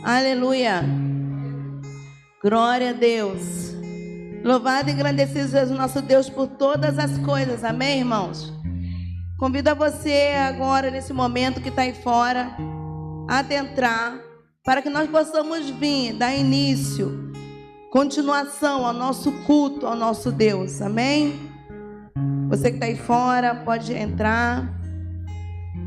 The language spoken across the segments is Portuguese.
Aleluia. Glória a Deus. Louvado e engrandecido seja o nosso Deus por todas as coisas. Amém, irmãos? Convido a você agora, nesse momento que está aí fora, a adentrar, para que nós possamos vir, dar início, continuação ao nosso culto, ao nosso Deus. Amém? Você que está aí fora, pode entrar.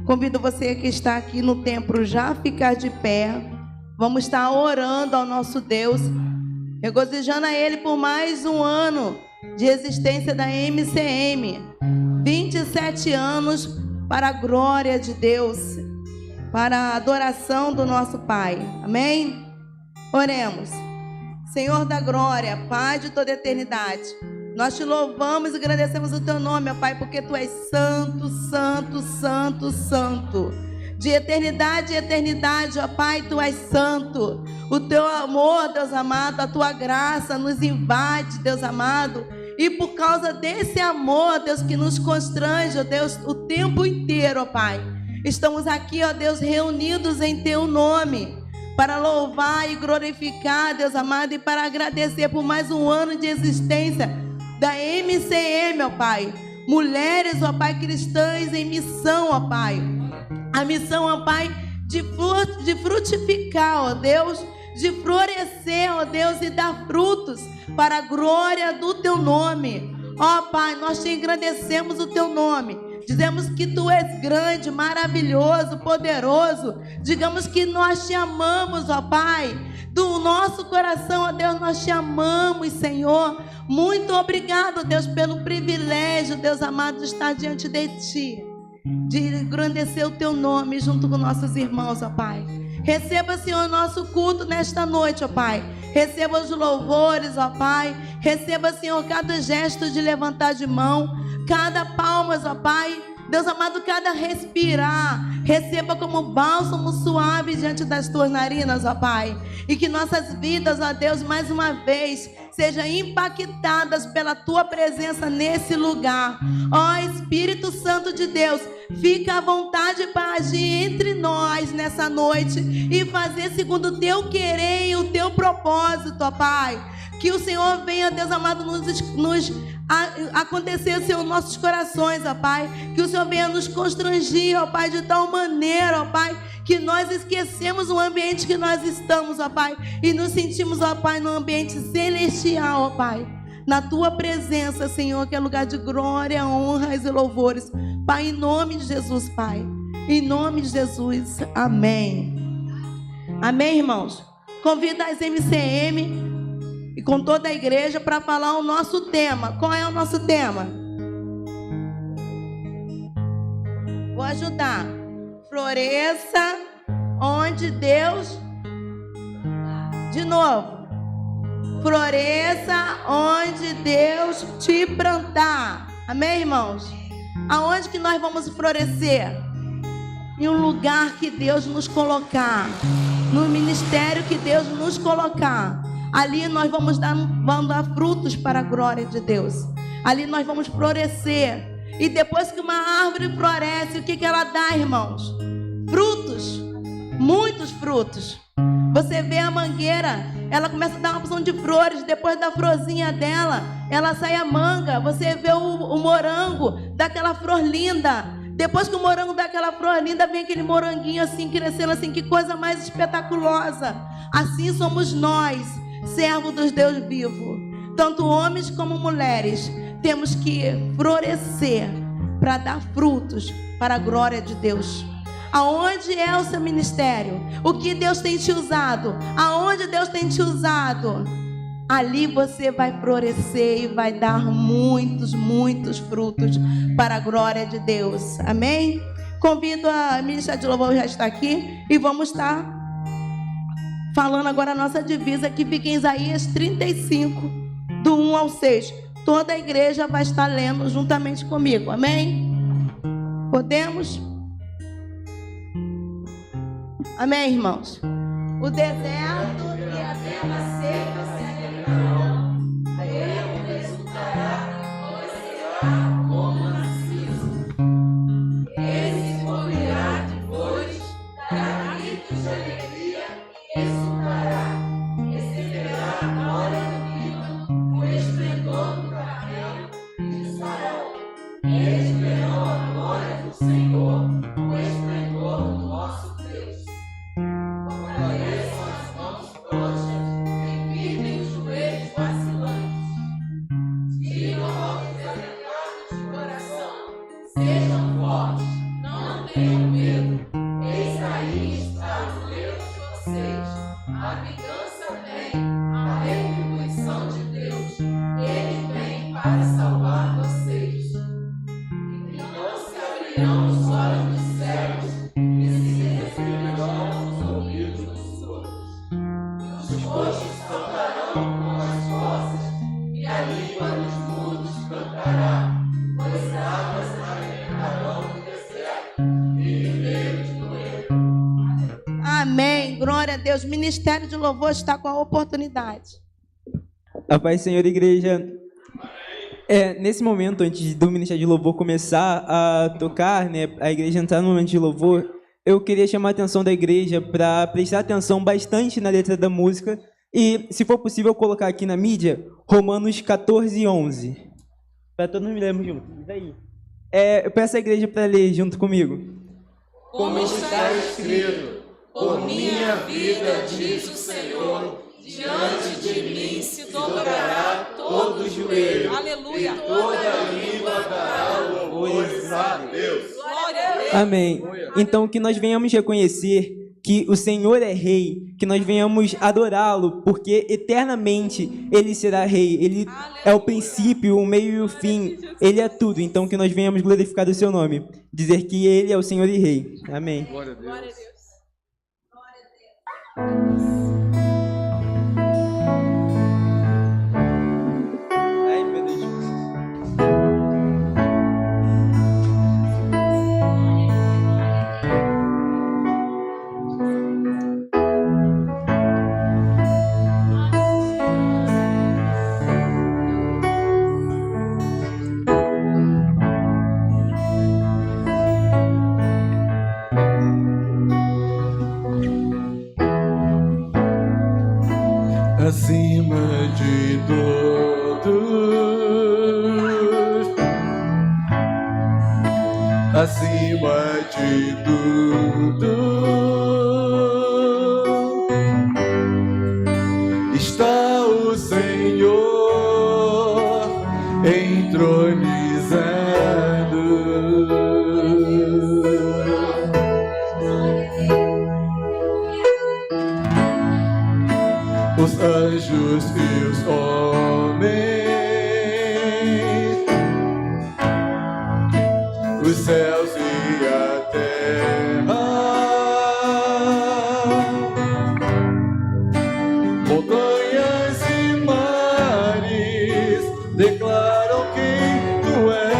Convido você que está aqui no templo já a ficar de pé. Vamos estar orando ao nosso Deus, regozijando a Ele por mais um ano de existência da MCM. 27 anos para a glória de Deus, para a adoração do nosso Pai. Amém? Oremos. Senhor da glória, Pai de toda a eternidade, nós te louvamos e agradecemos o teu nome, ó Pai, porque tu és santo, santo, santo, santo. De eternidade em eternidade, ó Pai, tu és santo. O teu amor, Deus amado, a tua graça nos invade, Deus amado. E por causa desse amor, Deus, que nos constrange, ó Deus, o tempo inteiro, ó Pai, estamos aqui, ó Deus, reunidos em teu nome, para louvar e glorificar, Deus amado, e para agradecer por mais um ano de existência da MCM, ó Pai. Mulheres, ó Pai, cristãs em missão, ó Pai. A missão, ó Pai, de frutificar, ó Deus, de florescer, ó Deus, e dar frutos para a glória do teu nome. Ó Pai, nós te engrandecemos o teu nome. Dizemos que tu és grande, maravilhoso, poderoso. Digamos que nós te amamos, ó Pai. Do nosso coração, ó Deus, nós te amamos, Senhor. Muito obrigado, Deus, pelo privilégio, Deus amado, de estar diante de ti, de engrandecer o teu nome junto com nossos irmãos, ó Pai. Receba, Senhor, nosso culto nesta noite, ó Pai. Receba os louvores, ó Pai. Receba, Senhor, cada gesto de levantar de mão, cada palmas, ó Pai. Deus amado, cada respirar, receba como bálsamo suave diante das tuas narinas, ó Pai. E que nossas vidas, ó Deus, mais uma vez, sejam impactadas pela tua presença nesse lugar. Ó Espírito Santo de Deus, fica à vontade para agir entre nós nessa noite e fazer segundo o teu querer e o teu propósito, ó Pai. Que o Senhor venha, Deus amado, nos acontecer, Senhor, nossos corações, ó Pai. Que o Senhor venha nos constrangir, ó Pai, de tal maneira, ó Pai, que nós esquecemos o ambiente que nós estamos, ó Pai, e nos sentimos, ó Pai, no ambiente celestial, ó Pai. Na tua presença, Senhor, que é lugar de glória, honras e louvores. Pai, em nome de Jesus, Pai. Em nome de Jesus, amém. Amém, irmãos? Convida as MCM e com toda a igreja para falar o nosso tema. Qual é o nosso tema? Vou ajudar. Floresça onde Deus... De novo. Floresça onde Deus te plantar. Amém, irmãos? Aonde que nós vamos florescer? Em um lugar que Deus nos colocar. No ministério que Deus nos colocar. Ali nós vamos dar frutos para a glória de Deus. Ali nós vamos florescer. E depois que uma árvore floresce, o que ela dá, irmãos? Frutos. Muitos frutos. Você vê a mangueira, ela começa a dar uma porção de flores. Depois da florzinha dela, ela sai a manga. Você vê o morango, daquela flor linda. Depois que o morango dá aquela flor linda, vem aquele moranguinho assim, crescendo assim. Que coisa mais espetaculosa. Assim somos nós, servo dos Deus vivo. Tanto homens como mulheres, temos que florescer para dar frutos para a glória de Deus. Aonde é o seu ministério? O que Deus tem te usado? Aonde Deus tem te usado? Ali você vai florescer e vai dar muitos, muitos frutos para a glória de Deus. Amém? Convido a ministra de louvor, já está aqui, e vamos estar falando agora a nossa divisa, que fica em Isaías 35, do 1 ao 6. Toda a igreja vai estar lendo juntamente comigo. Amém? Podemos? Amém, irmãos? O deserto e a terra seca seguirão. Ele resultará e florescerá como narciso. Ele se cobrirá de flores, dará gritos de alegria e A vingança vem, a retribuição de Deus. Ele vem para salvar vocês. Então se abrirão os olhos dos cegos e se descobrirão os ouvidos dos surdos. E os coxos saltarão com as vozes, e a língua dos mudos cantará, pois águas alimentarão no deserto e ribeiros do erro. Amém. Glória a Deus. O Ministério de Louvor está com a oportunidade. A paz, Senhor, igreja. Nesse momento, antes do Ministério de Louvor começar a tocar, né, a igreja entrar no momento de louvor, eu queria chamar a atenção da igreja para prestar atenção bastante na letra da música e, se for possível, colocar aqui na mídia Romanos 14:11. Para todo mundo lermos juntos. Isso aí. Eu peço à igreja para ler junto comigo. Como está escrito, por minha vida, diz o Senhor, diante de mim se dobrará todo o joelho. Aleluia. E toda língua dará louvores a Deus. Glória a Deus. Amém. Então, que nós venhamos reconhecer que o Senhor é Rei, que nós venhamos adorá-lo, porque eternamente Ele será Rei. Ele é o princípio, o meio e o fim. Ele é tudo. Então, que nós venhamos glorificar o seu nome. Dizer que Ele é o Senhor e Rei. Amém. Glória a Deus. Glória a Deus. Ai, meu Deus. Acima de todos, acima de tudo, está o Senhor entronizado. Os anjos e os homens, os céus e a terra, montanhas e mares declaram quem tu és.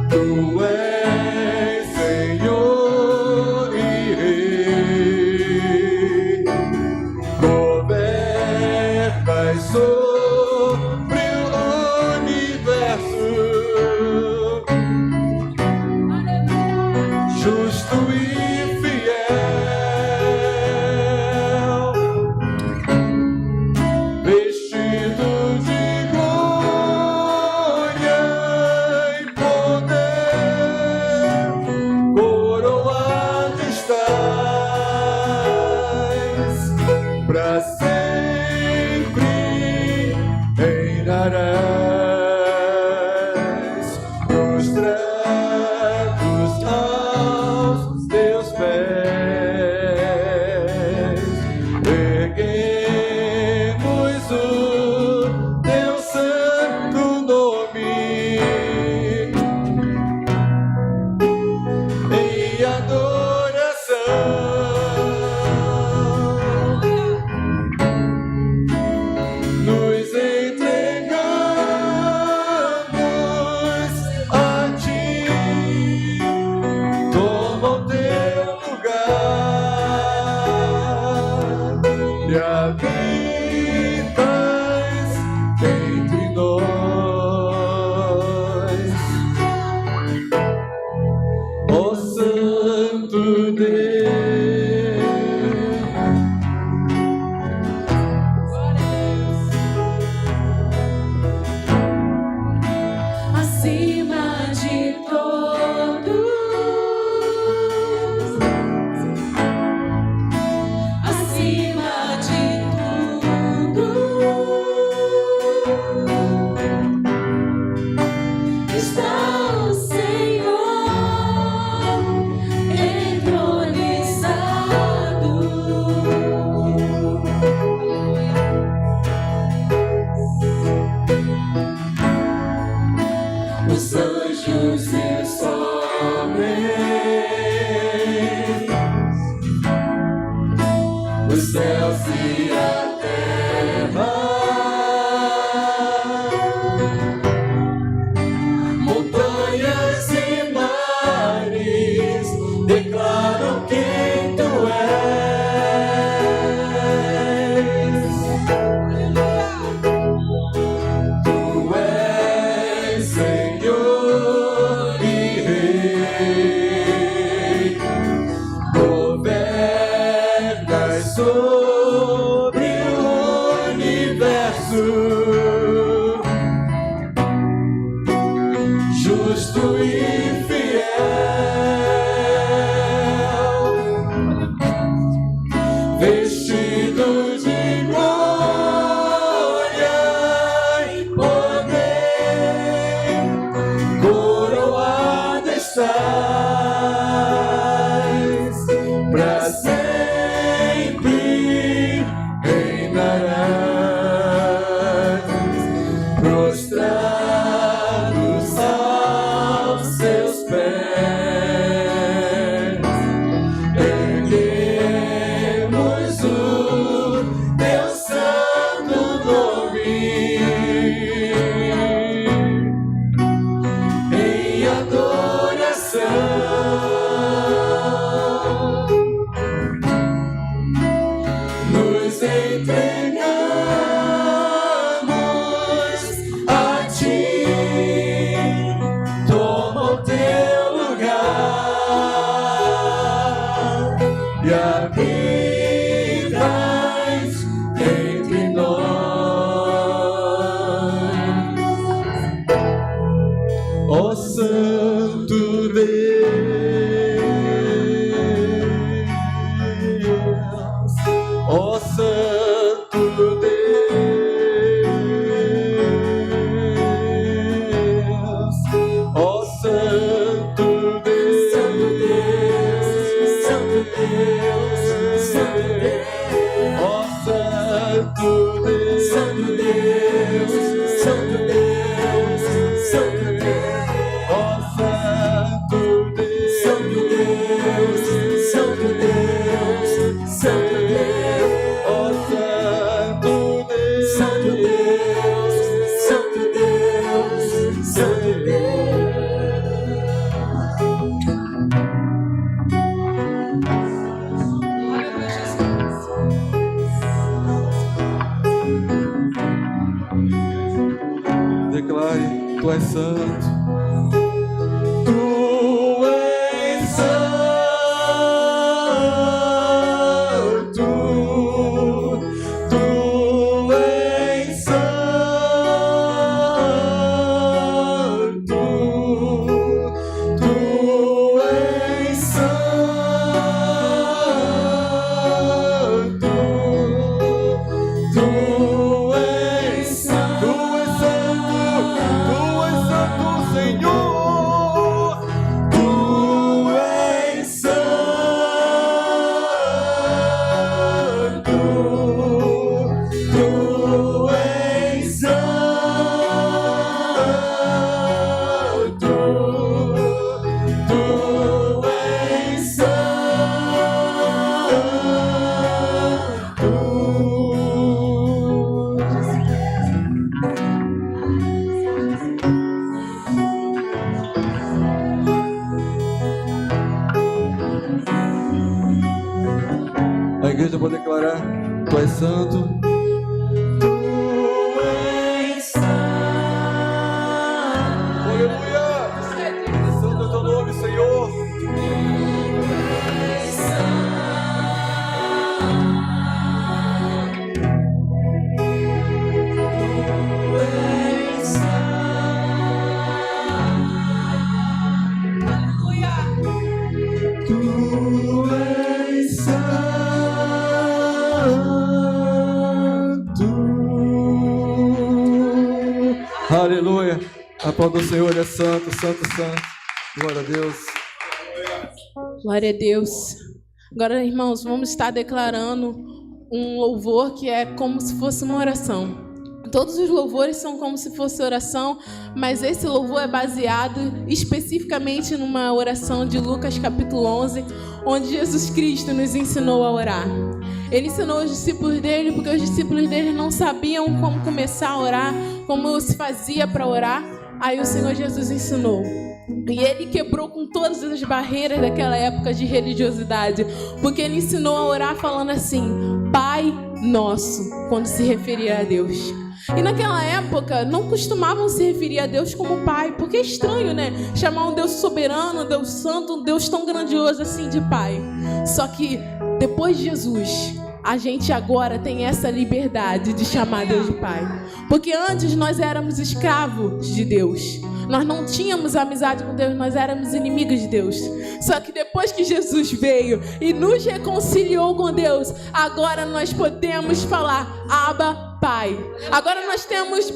Tu és Senhor e Rei, governas sobre o universo, justo e fiel, vestido de glória e poder, coroado estás, para sempre reinarás, prostrados aos teus os céus e a terra, montanhas e mares declaram quem tu és. Tu és Senhor e Rei, governas sobre o universo, justo e fiel, vestido de glória e poder, coroado estás, pra sempre reinarás, prostrados aos seus pés, erguemos o teu santo nome em adoração. Nos entregamos a ti, toma o teu lugar e habitas entre nós, ó Santo Deus, ó Santo Deus, ó Santo Deus, Santo Deus, Santo Deus, ó Santo Deus, Santo Deus, Santo Deus, Santo Deus, ó Santo Deus, Santo Deus, Santo Deus, Santo Deus, ó Santo Deus, Santo Deus, Santo Deus, Santo Deus. Declare, tu és santo. Tu és santo. Tu és santo. Tu és santo. Tu és santo. Senhor, tu és santo, tu és santo, tu és A igreja pode declarar: tu és santo. Tu és santo. Aleluia. Santo é teu nome, Senhor. Aleluia. Aplauda o Senhor, ele é santo, santo, santo. Glória a Deus. Glória a Deus. Agora, irmãos, vamos estar declarando um louvor que é como se fosse uma oração. Todos os louvores são como se fosse oração, mas esse louvor é baseado especificamente numa oração de Lucas capítulo 11, onde Jesus Cristo nos ensinou a orar. Ele ensinou os discípulos dele porque os discípulos dele não sabiam como começar a orar, como se fazia para orar. Aí o Senhor Jesus ensinou. E ele quebrou com todas as barreiras daquela época de religiosidade, porque ele ensinou a orar falando assim: Pai Nosso, quando se referia a Deus. E naquela época não costumavam se referir a Deus como Pai, porque é estranho, né? Chamar um Deus soberano, um Deus santo, um Deus tão grandioso assim de Pai. Só que depois de Jesus, a gente agora tem essa liberdade de chamar Deus de Pai. Porque antes nós éramos escravos de Deus. Nós não tínhamos amizade com Deus, nós éramos inimigos de Deus. Só que depois que Jesus veio e nos reconciliou com Deus, agora nós podemos falar: Abba, Pai. Agora nós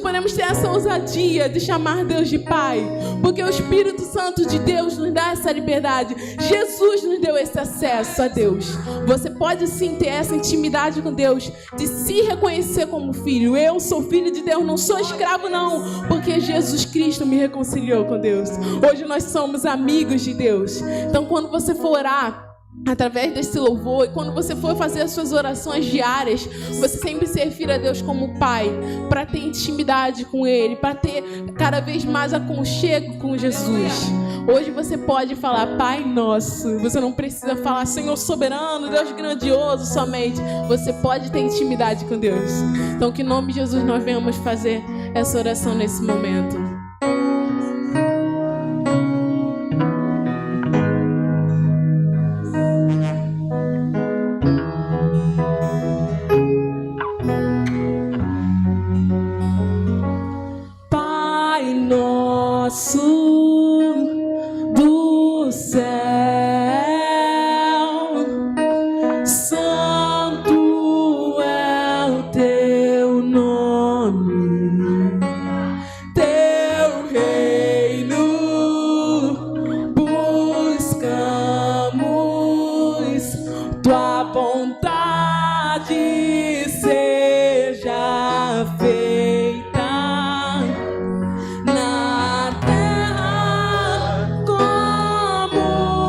podemos ter essa ousadia de chamar Deus de Pai, porque o Espírito Santo de Deus nos dá essa liberdade. Jesus nos deu esse acesso a Deus. Você pode sim ter essa intimidade com Deus, de se reconhecer como filho. Eu sou filho de Deus, não sou escravo não, porque Jesus Cristo me reconciliou com Deus. Hoje nós somos amigos de Deus. Então quando você for orar através desse louvor, e quando você for fazer as suas orações diárias, você sempre se refira a Deus como Pai, para ter intimidade com Ele, para ter cada vez mais aconchego com Jesus. Hoje você pode falar Pai Nosso. Você não precisa falar Senhor soberano, Deus grandioso somente. Você pode ter intimidade com Deus. Então que em nome de Jesus nós venhamos fazer essa oração nesse momento. Do céu, santo é o teu nome, teu reino buscamos, tua vontade seja feita. Na terra como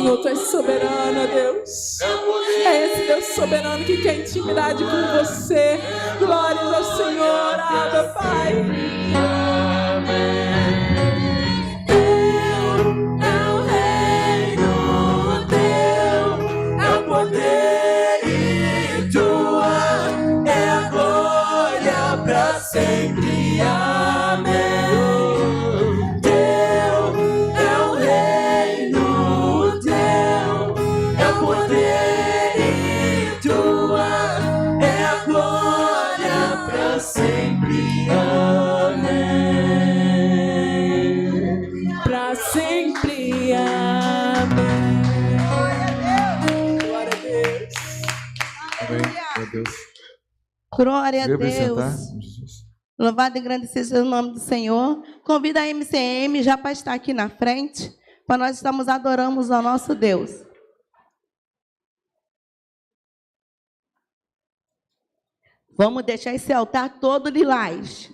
Senhor, Tu és soberano, ó Deus. É esse Deus soberano que quer intimidade com você. Glórias ao Senhor, Abba, Pai. Teu é o reino, Teu é o poder e Tua é a glória para sempre. Amém. Sempre, amém. Pra sempre, amém. Glória a Deus. Glória a Deus. Amém. Meu Deus. Glória a Venha sentar, Deus. Jesus. Louvado e engrandecido seja o nome do Senhor. Convida a MCM já para estar aqui na frente, para nós estamos adorando ao nosso Deus. Vamos deixar esse altar todo lilás.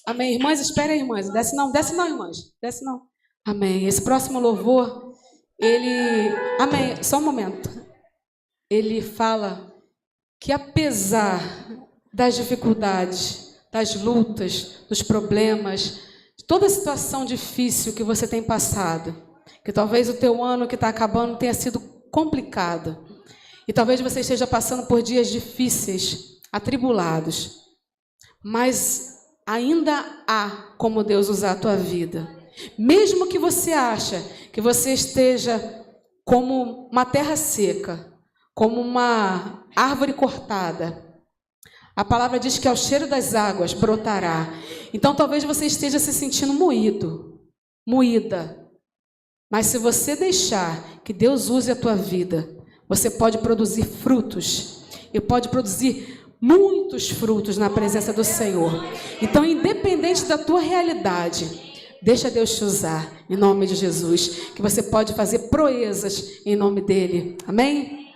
Amém. Irmãs, espera aí, irmãs. Desce não, irmãs. Desce não. Amém. Esse próximo louvor, ele... Amém. Só um momento. Ele fala que apesar das dificuldades, das lutas, dos problemas, de toda a situação difícil que você tem passado, que talvez o teu ano que está acabando tenha sido complicado, e talvez você esteja passando por dias difíceis, atribulados, mas ainda há como Deus usar a tua vida. Mesmo que você ache que você esteja como uma terra seca, como uma árvore cortada, a palavra diz que ao cheiro das águas brotará. Então talvez você esteja se sentindo moída. Mas se você deixar que Deus use a tua vida, você pode produzir frutos. E pode produzir muitos frutos na presença do Senhor. Então, independente da tua realidade, deixa Deus te usar, em nome de Jesus, que você pode fazer proezas em nome dEle. Amém?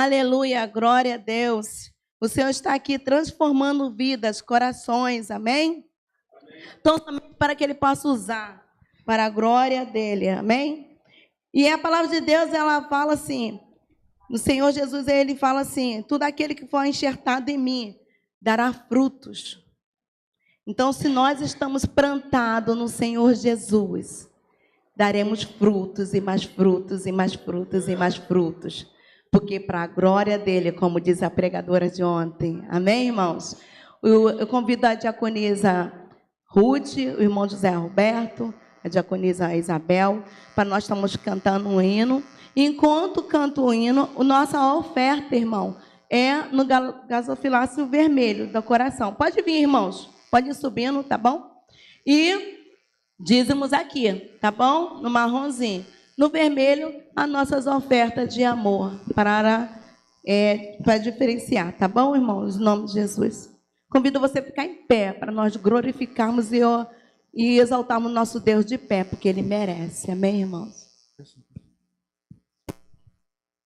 Aleluia, glória a Deus. O Senhor está aqui transformando vidas, corações, amém? Então, para que Ele possa usar para a glória dEle, amém? E a palavra de Deus, ela fala assim, no Senhor Jesus, Ele fala assim, tudo aquele que for enxertado em mim, dará frutos. Então, se nós estamos plantados no Senhor Jesus, daremos frutos e mais frutos e mais frutos e mais frutos. Porque para a glória dEle, como diz a pregadora de ontem. Amém, irmãos? Eu convido a diaconisa Ruth, o irmão José Roberto, a diaconisa Isabel, para nós estamos cantando um hino. Enquanto canto o hino, a nossa oferta, irmão, é no gasofilácio vermelho do coração. Pode vir, irmãos. Pode ir subindo, tá bom? E dízimos aqui, tá bom? No marronzinho. No vermelho, as nossas ofertas de amor, para diferenciar, tá bom, irmãos? Em nome de Jesus. Convido você a ficar em pé, para nós glorificarmos e exaltarmos o nosso Deus de pé, porque Ele merece. Amém, irmãos?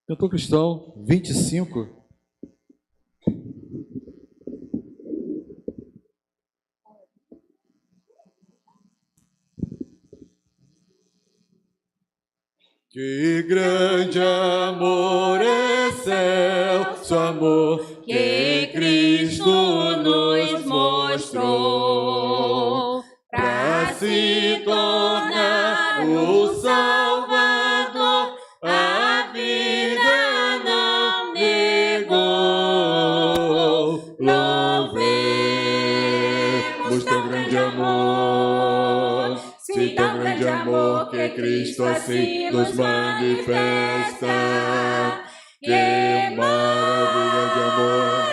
Cantor Cristão 25. Que grande amor é excelso amor que Cristo nos mostrou, para se tornar o Salvador, a vida não negou. Louvemos teu grande amor, sim, tão grande amor que Cristo assim nos manifesta. Que maravilha de amor,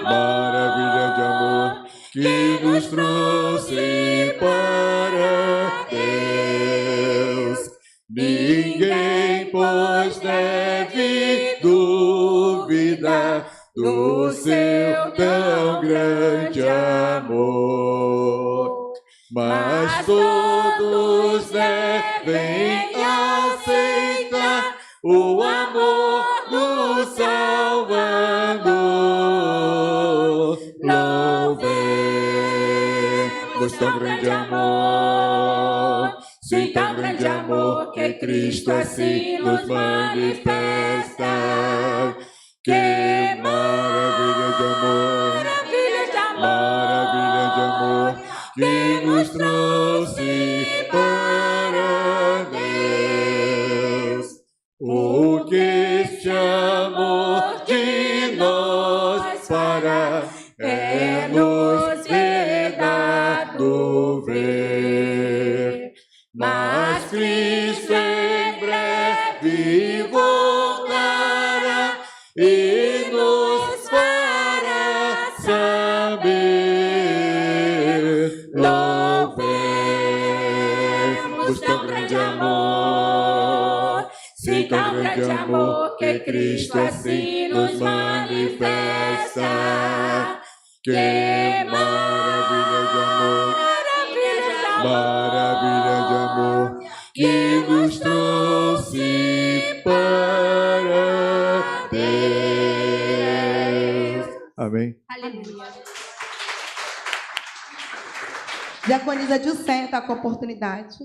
maravilha de amor, que nos trouxe para Deus. Ninguém, pois, deve duvidar do seu tão grande amor, mas todos devem aceitar o amor do Salvador. Louvemos tão grande amor, sim, tão grande amor que Cristo assim nos manifesta. Que maravilha de amor, maravilha de amor, que nos trouxe para Deus. O que este amor de nós fará é nos ver dado ver. Mas Cristo em breve voltará e nos fará saber. Louvemos tão grande amor, sim, tão grande amor que Cristo assim nos manifesta. Que maravilha de amor, maravilha de amor, que nos trouxe para Deus. Amém. Aleluia. Diaconisa Dilcéia está com a oportunidade.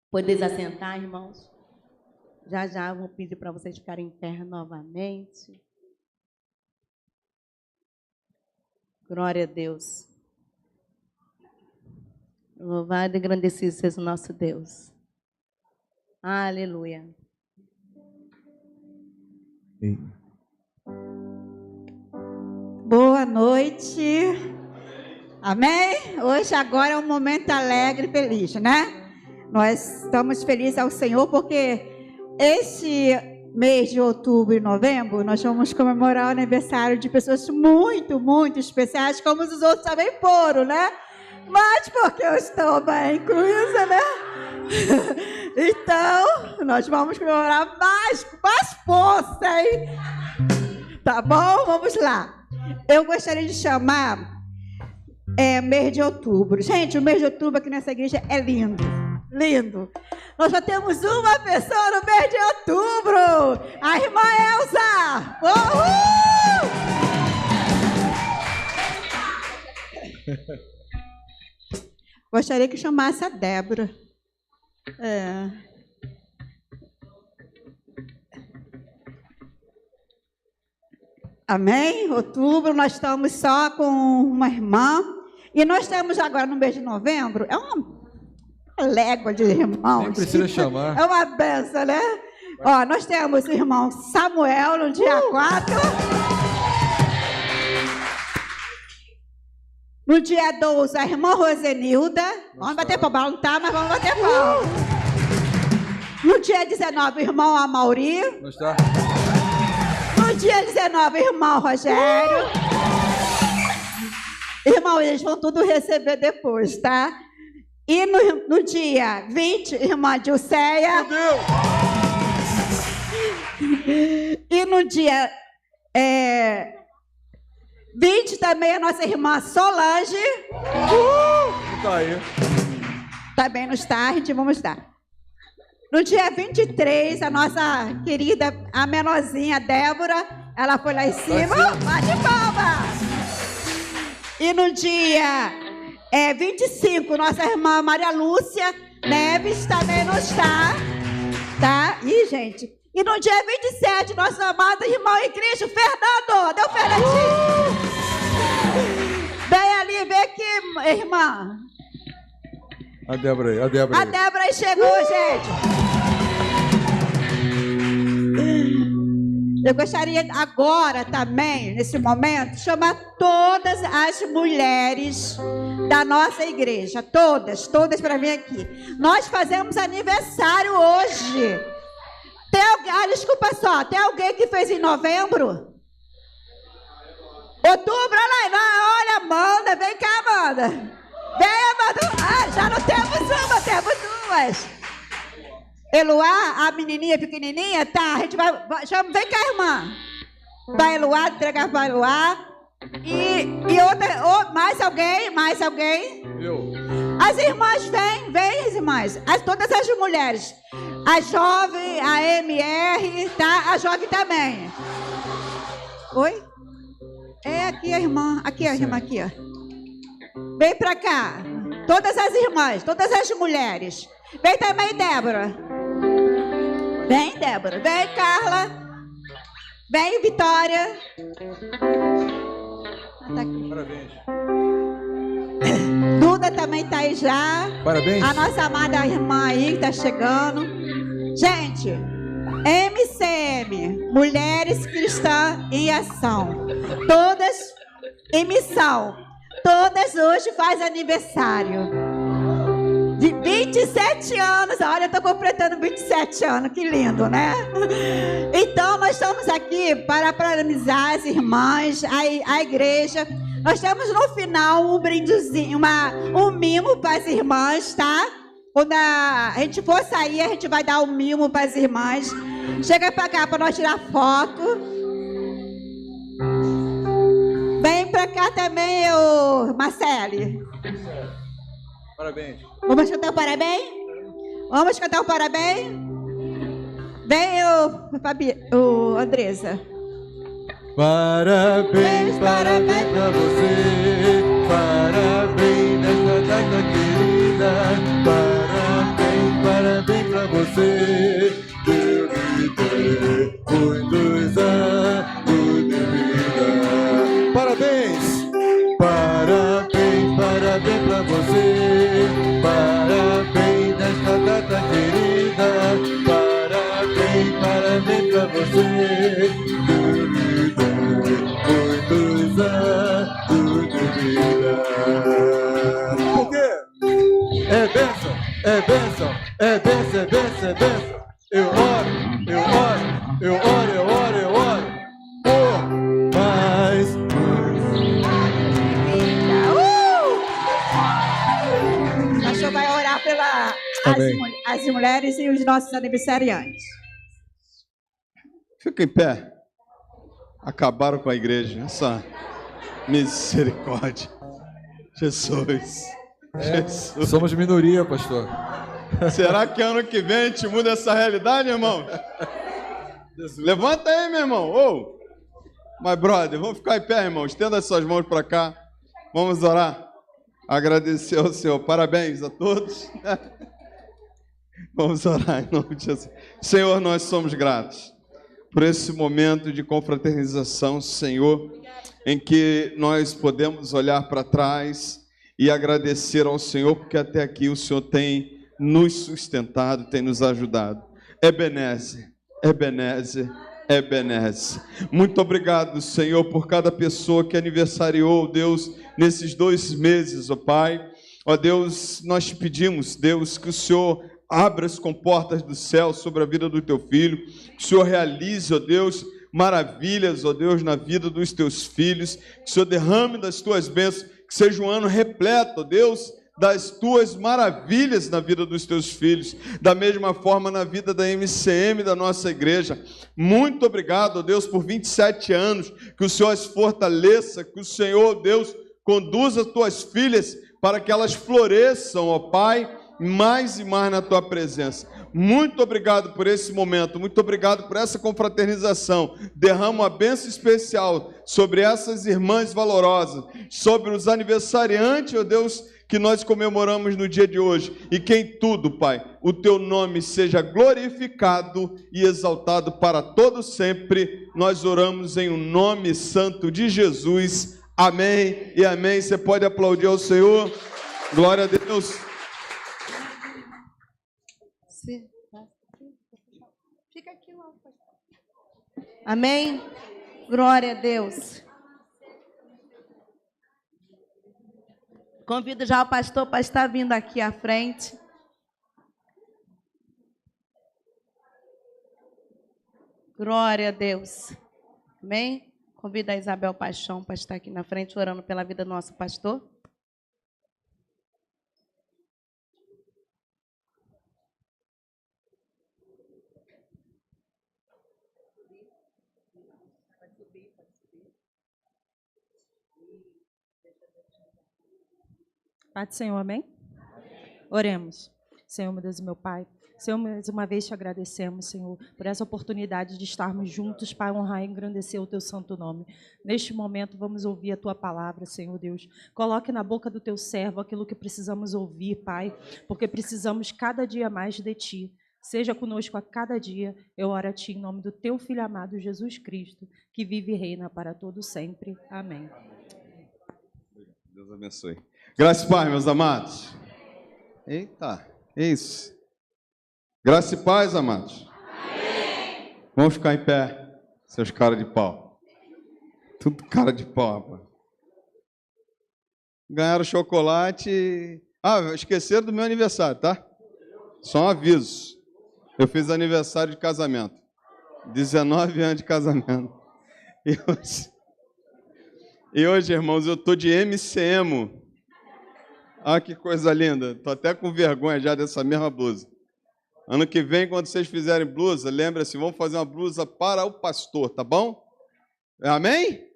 Podeis assentar, irmãos. Já já eu vou pedir para vocês ficarem em pé novamente. Glória a Deus. Louvado e engrandecido seja o nosso Deus. Aleluia. Boa noite. Amém? Hoje agora é um momento alegre e feliz, né? Nós estamos felizes ao Senhor porque esse mês de outubro e novembro nós vamos comemorar o aniversário de pessoas muito, muito especiais, como os outros também foram, né? Mas porque eu estou bem incluída, né? Então, nós vamos comemorar mais força, hein? Tá bom? Vamos lá. Eu gostaria de chamar mês de outubro. Gente, o mês de outubro aqui nessa igreja é lindo. Lindo. Nós já temos uma pessoa no mês de outubro. A irmã Elza. Uhul! Gostaria que chamasse a Débora. Amém? Outubro, nós estamos só com uma irmã. E nós estamos agora no mês de novembro. É uma légua de irmãos. Nem precisa chamar. É uma benção, né? Ó, nós temos o irmão Samuel no dia 4. No dia 12, a irmã Rosenilda. Vamos bater palma, não tá, mas vamos bater palma. No dia 19, o irmão Amauri. Não está? No dia 19, irmão Rogério. Irmão, eles vão tudo receber depois, tá? E no dia 20, irmã Dilceia. Meu Deus! E no dia 20 também a nossa irmã Solange. Tá aí. Também não está, a gente vamos dar. No dia 23, a nossa querida, a menorzinha Débora, ela foi lá em cima. Bate palma! E no dia 25, nossa irmã Maria Lúcia Neves também não está. Tá? Ih, gente. E no dia 27, nosso amado irmão em Cristo, Fernando. Deu Fernandinho. Vem ali, vem aqui, irmã. A Débora aí, a Débora aí. A Débora aí chegou, gente. Eu gostaria agora também, nesse momento, de chamar todas as mulheres da nossa igreja. Todas para vir aqui. Nós fazemos aniversário hoje. Tem alguém, desculpa só, tem alguém que fez em novembro? Outubro, olha, Amanda, vem cá, Amanda. Vem, Amanda. Já não temos uma, temos duas. Eloá, a menininha pequenininha, tá, a gente vai chama, vem cá, irmã. Vai Eloá, entregar para Eloá. E outra, mais alguém? Eu. As irmãs, vem as irmãs. Todas as mulheres. A jovem, a MR, tá? A jovem também. Oi? É aqui a irmã. Aqui a irmã, aqui, ó. Vem pra cá. Todas as irmãs, todas as mulheres. Vem também, Débora. Vem, Débora. Vem, Carla. Vem, Vitória. Tá aqui. Parabéns. Duda também tá aí já. Parabéns. A nossa amada irmã aí que tá chegando. Gente, MCM, Mulheres Cristãs em Ação. Todas em missão. Todas hoje fazem aniversário. De 27 anos. Olha, eu tô completando 27 anos. Que lindo, né? Então, nós estamos aqui para parabenizar as irmãs, a igreja. Nós temos no final um brindezinho, um mimo para as irmãs, tá? Quando a gente for sair, a gente vai dar um mimo para as irmãs. Chega para cá para nós tirar foto. Vem para cá também, o Marcele. Parabéns. Vamos cantar o parabéns? Vamos cantar o parabéns? Vem, o Andressa. Parabéns, parabéns pra você. Parabéns nessa data querida. Parabéns, parabéns pra você. Deus lhe dê muitos anos de vida. Parabéns, parabéns, parabéns pra você. Parabéns nesta data querida. Parabéns, parabéns pra você. Deus lhe dê muitos anos de vida. Por quê? É bênção, é bênção, é bênção, é bênção, é bênção. Eu oro, eu oro, eu oro, eu oro, eu oro. Por mais. O pastor vai orar pelas as mulheres e os nossos aniversariantes. Fica em pé. Acabaram com a igreja. Essa misericórdia. Jesus. Jesus. Somos minoria, pastor. Será que ano que vem a gente muda essa realidade, irmão? Levanta aí, meu irmão. Ô, my brother, vamos ficar em pé, irmão. Estenda as suas mãos para cá. Vamos orar. Agradecer ao Senhor. Parabéns a todos. Vamos orar em nome de Jesus. Senhor, nós somos gratos por esse momento de confraternização, Senhor, em que nós podemos olhar para trás e agradecer ao Senhor, porque até aqui o Senhor tem nos sustentado, tem nos ajudado. Ebenezer, Ebenezer, Ebenezer. Muito obrigado, Senhor, por cada pessoa que aniversariou, Deus, nesses 2 meses, ó Pai. Ó Deus, nós te pedimos, Deus, que o Senhor abra as comportas do céu sobre a vida do teu filho, que o Senhor realize, ó Deus, maravilhas, ó Deus, na vida dos teus filhos, que o Senhor derrame das tuas bênçãos, que seja um ano repleto, ó Deus, das tuas maravilhas na vida dos teus filhos, da mesma forma na vida da MCM, da nossa igreja. Muito obrigado, ó Deus, por 27 anos, que o Senhor as fortaleça, que o Senhor, Deus, conduza as tuas filhas para que elas floresçam, ó Pai, mais e mais na tua presença. Muito obrigado por esse momento, muito obrigado por essa confraternização. Derrama uma bênção especial sobre essas irmãs valorosas, sobre os aniversariantes, ó Deus, que nós comemoramos no dia de hoje, e que em tudo, Pai, o teu nome seja glorificado e exaltado para todo sempre. Nós oramos em um nome santo de Jesus. Amém e amém. Você pode aplaudir ao Senhor. Glória a Deus. Fica aqui logo. Amém? Glória a Deus. Convido já o pastor para estar vindo aqui à frente. Glória a Deus. Amém? Convido a Isabel Paixão para estar aqui na frente, orando pela vida do nosso pastor. Pai do Senhor, amém? Oremos. Senhor, meu Deus e meu Pai, Senhor, mais uma vez te agradecemos, Senhor, por essa oportunidade de estarmos juntos para honrar e engrandecer o teu santo nome. Neste momento, vamos ouvir a tua palavra, Senhor Deus. Coloque na boca do teu servo aquilo que precisamos ouvir, Pai, porque precisamos cada dia mais de ti. Seja conosco a cada dia. Eu oro a ti em nome do teu Filho amado, Jesus Cristo, que vive e reina para todo sempre. Amém. Deus abençoe. Graça e paz, meus amados. Eita, é isso. Graça e paz, amados. Amém. Vamos ficar em pé, seus caras de pau. Tudo cara de pau, rapaz. Ganharam chocolate. Ah, esqueceram do meu aniversário, tá? Só um aviso. Eu fiz aniversário de casamento. 19 anos de casamento. E hoje, irmãos, eu tô de MCM. Ah, que coisa linda. Tô até com vergonha já dessa mesma blusa. Ano que vem, quando vocês fizerem blusa, lembra-se, vamos fazer uma blusa para o pastor, tá bom? Amém?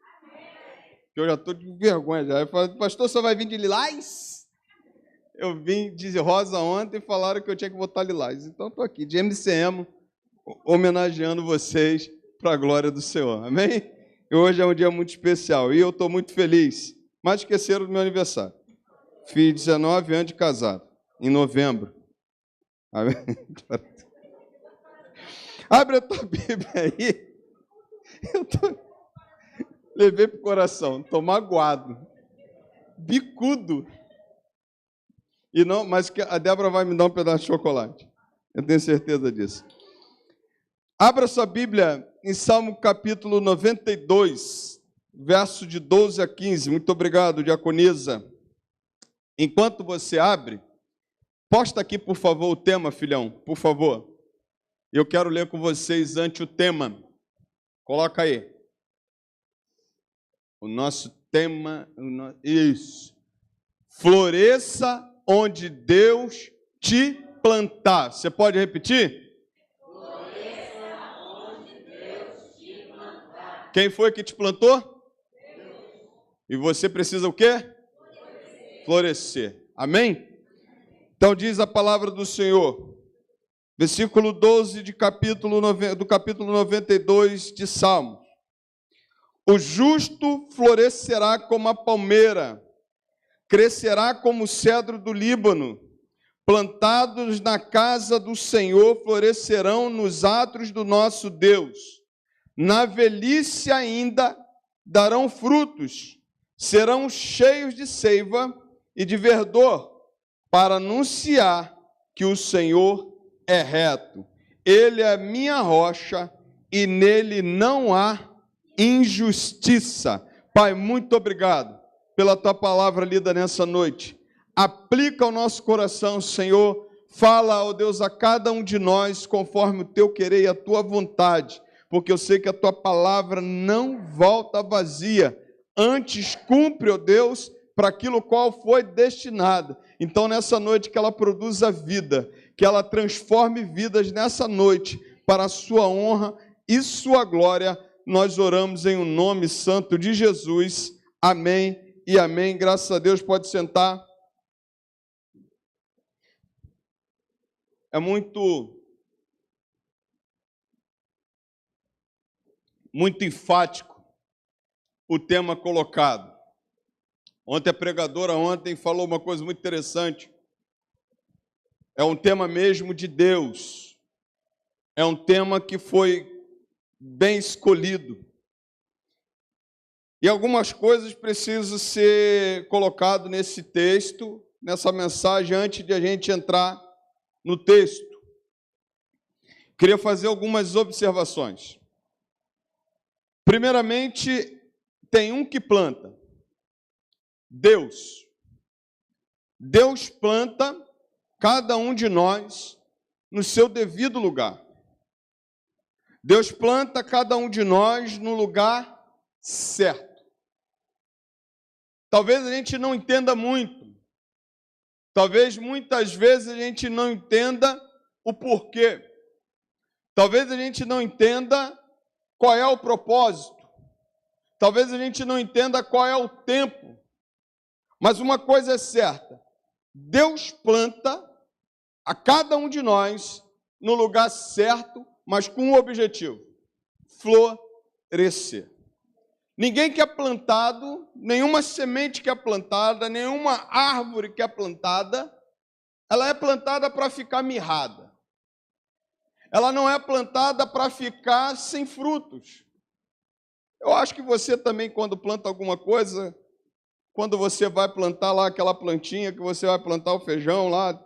Eu já estou de vergonha já. Eu falei, pastor, você vai vir de lilás? Eu vim de rosa ontem e falaram que eu tinha que botar lilás. Então, estou aqui, de MCM, homenageando vocês para a glória do Senhor. Amém? E hoje é um dia muito especial e eu estou muito feliz. Mas esqueceram do meu aniversário. Fiz 19 anos de casado, em novembro. Amém? Abre a tua Bíblia aí. Levei para o coração, estou magoado, bicudo. E não, mas a Débora vai me dar um pedaço de chocolate. Eu tenho certeza disso. Abra sua Bíblia em Salmo capítulo 92, verso de 12 a 15. Muito obrigado, diaconisa. Enquanto você abre, posta aqui, por favor, o tema, filhão, por favor. Eu quero ler com vocês antes o tema. Coloca aí. O nosso tema, isso. Floresça onde Deus te plantar. Você pode repetir? Floresça onde Deus te plantar. Quem foi que te plantou? Deus. E você precisa o quê? Florescer. Amém? Então diz a palavra do Senhor, versículo 12 do capítulo 92 de Salmos. O justo florescerá como a palmeira, crescerá como o cedro do Líbano. Plantados na casa do Senhor, florescerão nos átrios do nosso Deus. Na velhice ainda darão frutos, serão cheios de seiva e de verdor, para anunciar que o Senhor é reto. Ele é minha rocha e nele não há injustiça. Pai, muito obrigado pela tua palavra lida nessa noite. Aplica ao nosso coração, Senhor. Fala, ó Deus, a cada um de nós conforme o teu querer e a tua vontade, porque eu sei que a tua palavra não volta vazia, antes cumpre, ó Deus, para aquilo qual foi destinada. Então, nessa noite, que ela produza vida, que ela transforme vidas nessa noite, para a sua honra e sua glória, nós oramos em o nome santo de Jesus. Amém e amém. Graças a Deus, pode sentar. É muito enfático o tema colocado. Ontem a pregadora falou uma coisa muito interessante. É um tema mesmo de Deus. É um tema que foi bem escolhido. E algumas coisas precisam ser colocadas nesse texto, nessa mensagem, antes de a gente entrar no texto. Queria fazer algumas observações. Primeiramente, tem um que planta. Deus. Deus planta cada um de nós no seu devido lugar. Deus planta cada um de nós no lugar certo. Talvez a gente não entenda muito. Talvez muitas vezes a gente não entenda o porquê. Talvez a gente não entenda qual é o propósito. Talvez a gente não entenda qual é o tempo. Mas uma coisa é certa: Deus planta a cada um de nós no lugar certo, mas com um objetivo: florescer. Ninguém que é plantado, nenhuma semente que é plantada, nenhuma árvore que é plantada, ela é plantada para ficar mirrada. Ela não é plantada para ficar sem frutos. Eu acho que você também, quando planta alguma coisa, quando você vai plantar lá aquela plantinha, que você vai plantar o feijão lá,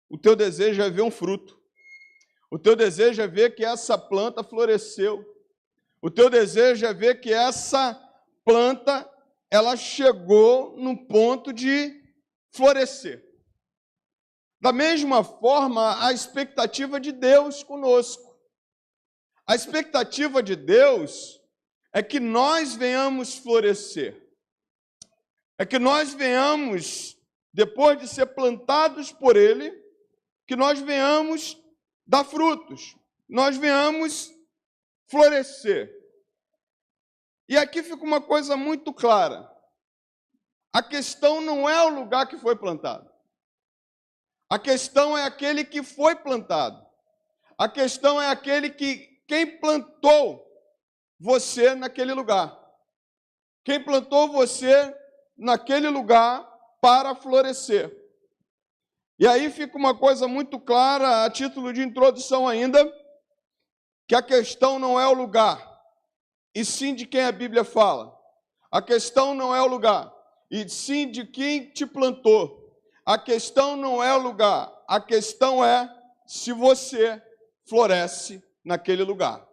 o teu desejo é ver um fruto. O teu desejo é ver que essa planta floresceu. O teu desejo é ver que essa planta, ela chegou no ponto de florescer. Da mesma forma, a expectativa de Deus conosco. A expectativa de Deus é que nós venhamos florescer. É que nós venhamos, depois de ser plantados por Ele, que nós venhamos dar frutos, nós venhamos florescer. E aqui fica uma coisa muito clara. A questão não é o lugar que foi plantado. A questão é aquele que foi plantado. A questão é aquele que, quem plantou você naquele lugar. Quem plantou você naquele lugar para florescer. E aí fica uma coisa muito clara, a título de introdução ainda, que a questão não é o lugar, e sim de quem a Bíblia fala. A questão não é o lugar, e sim de quem te plantou. A questão não é o lugar, a questão é se você floresce naquele lugar.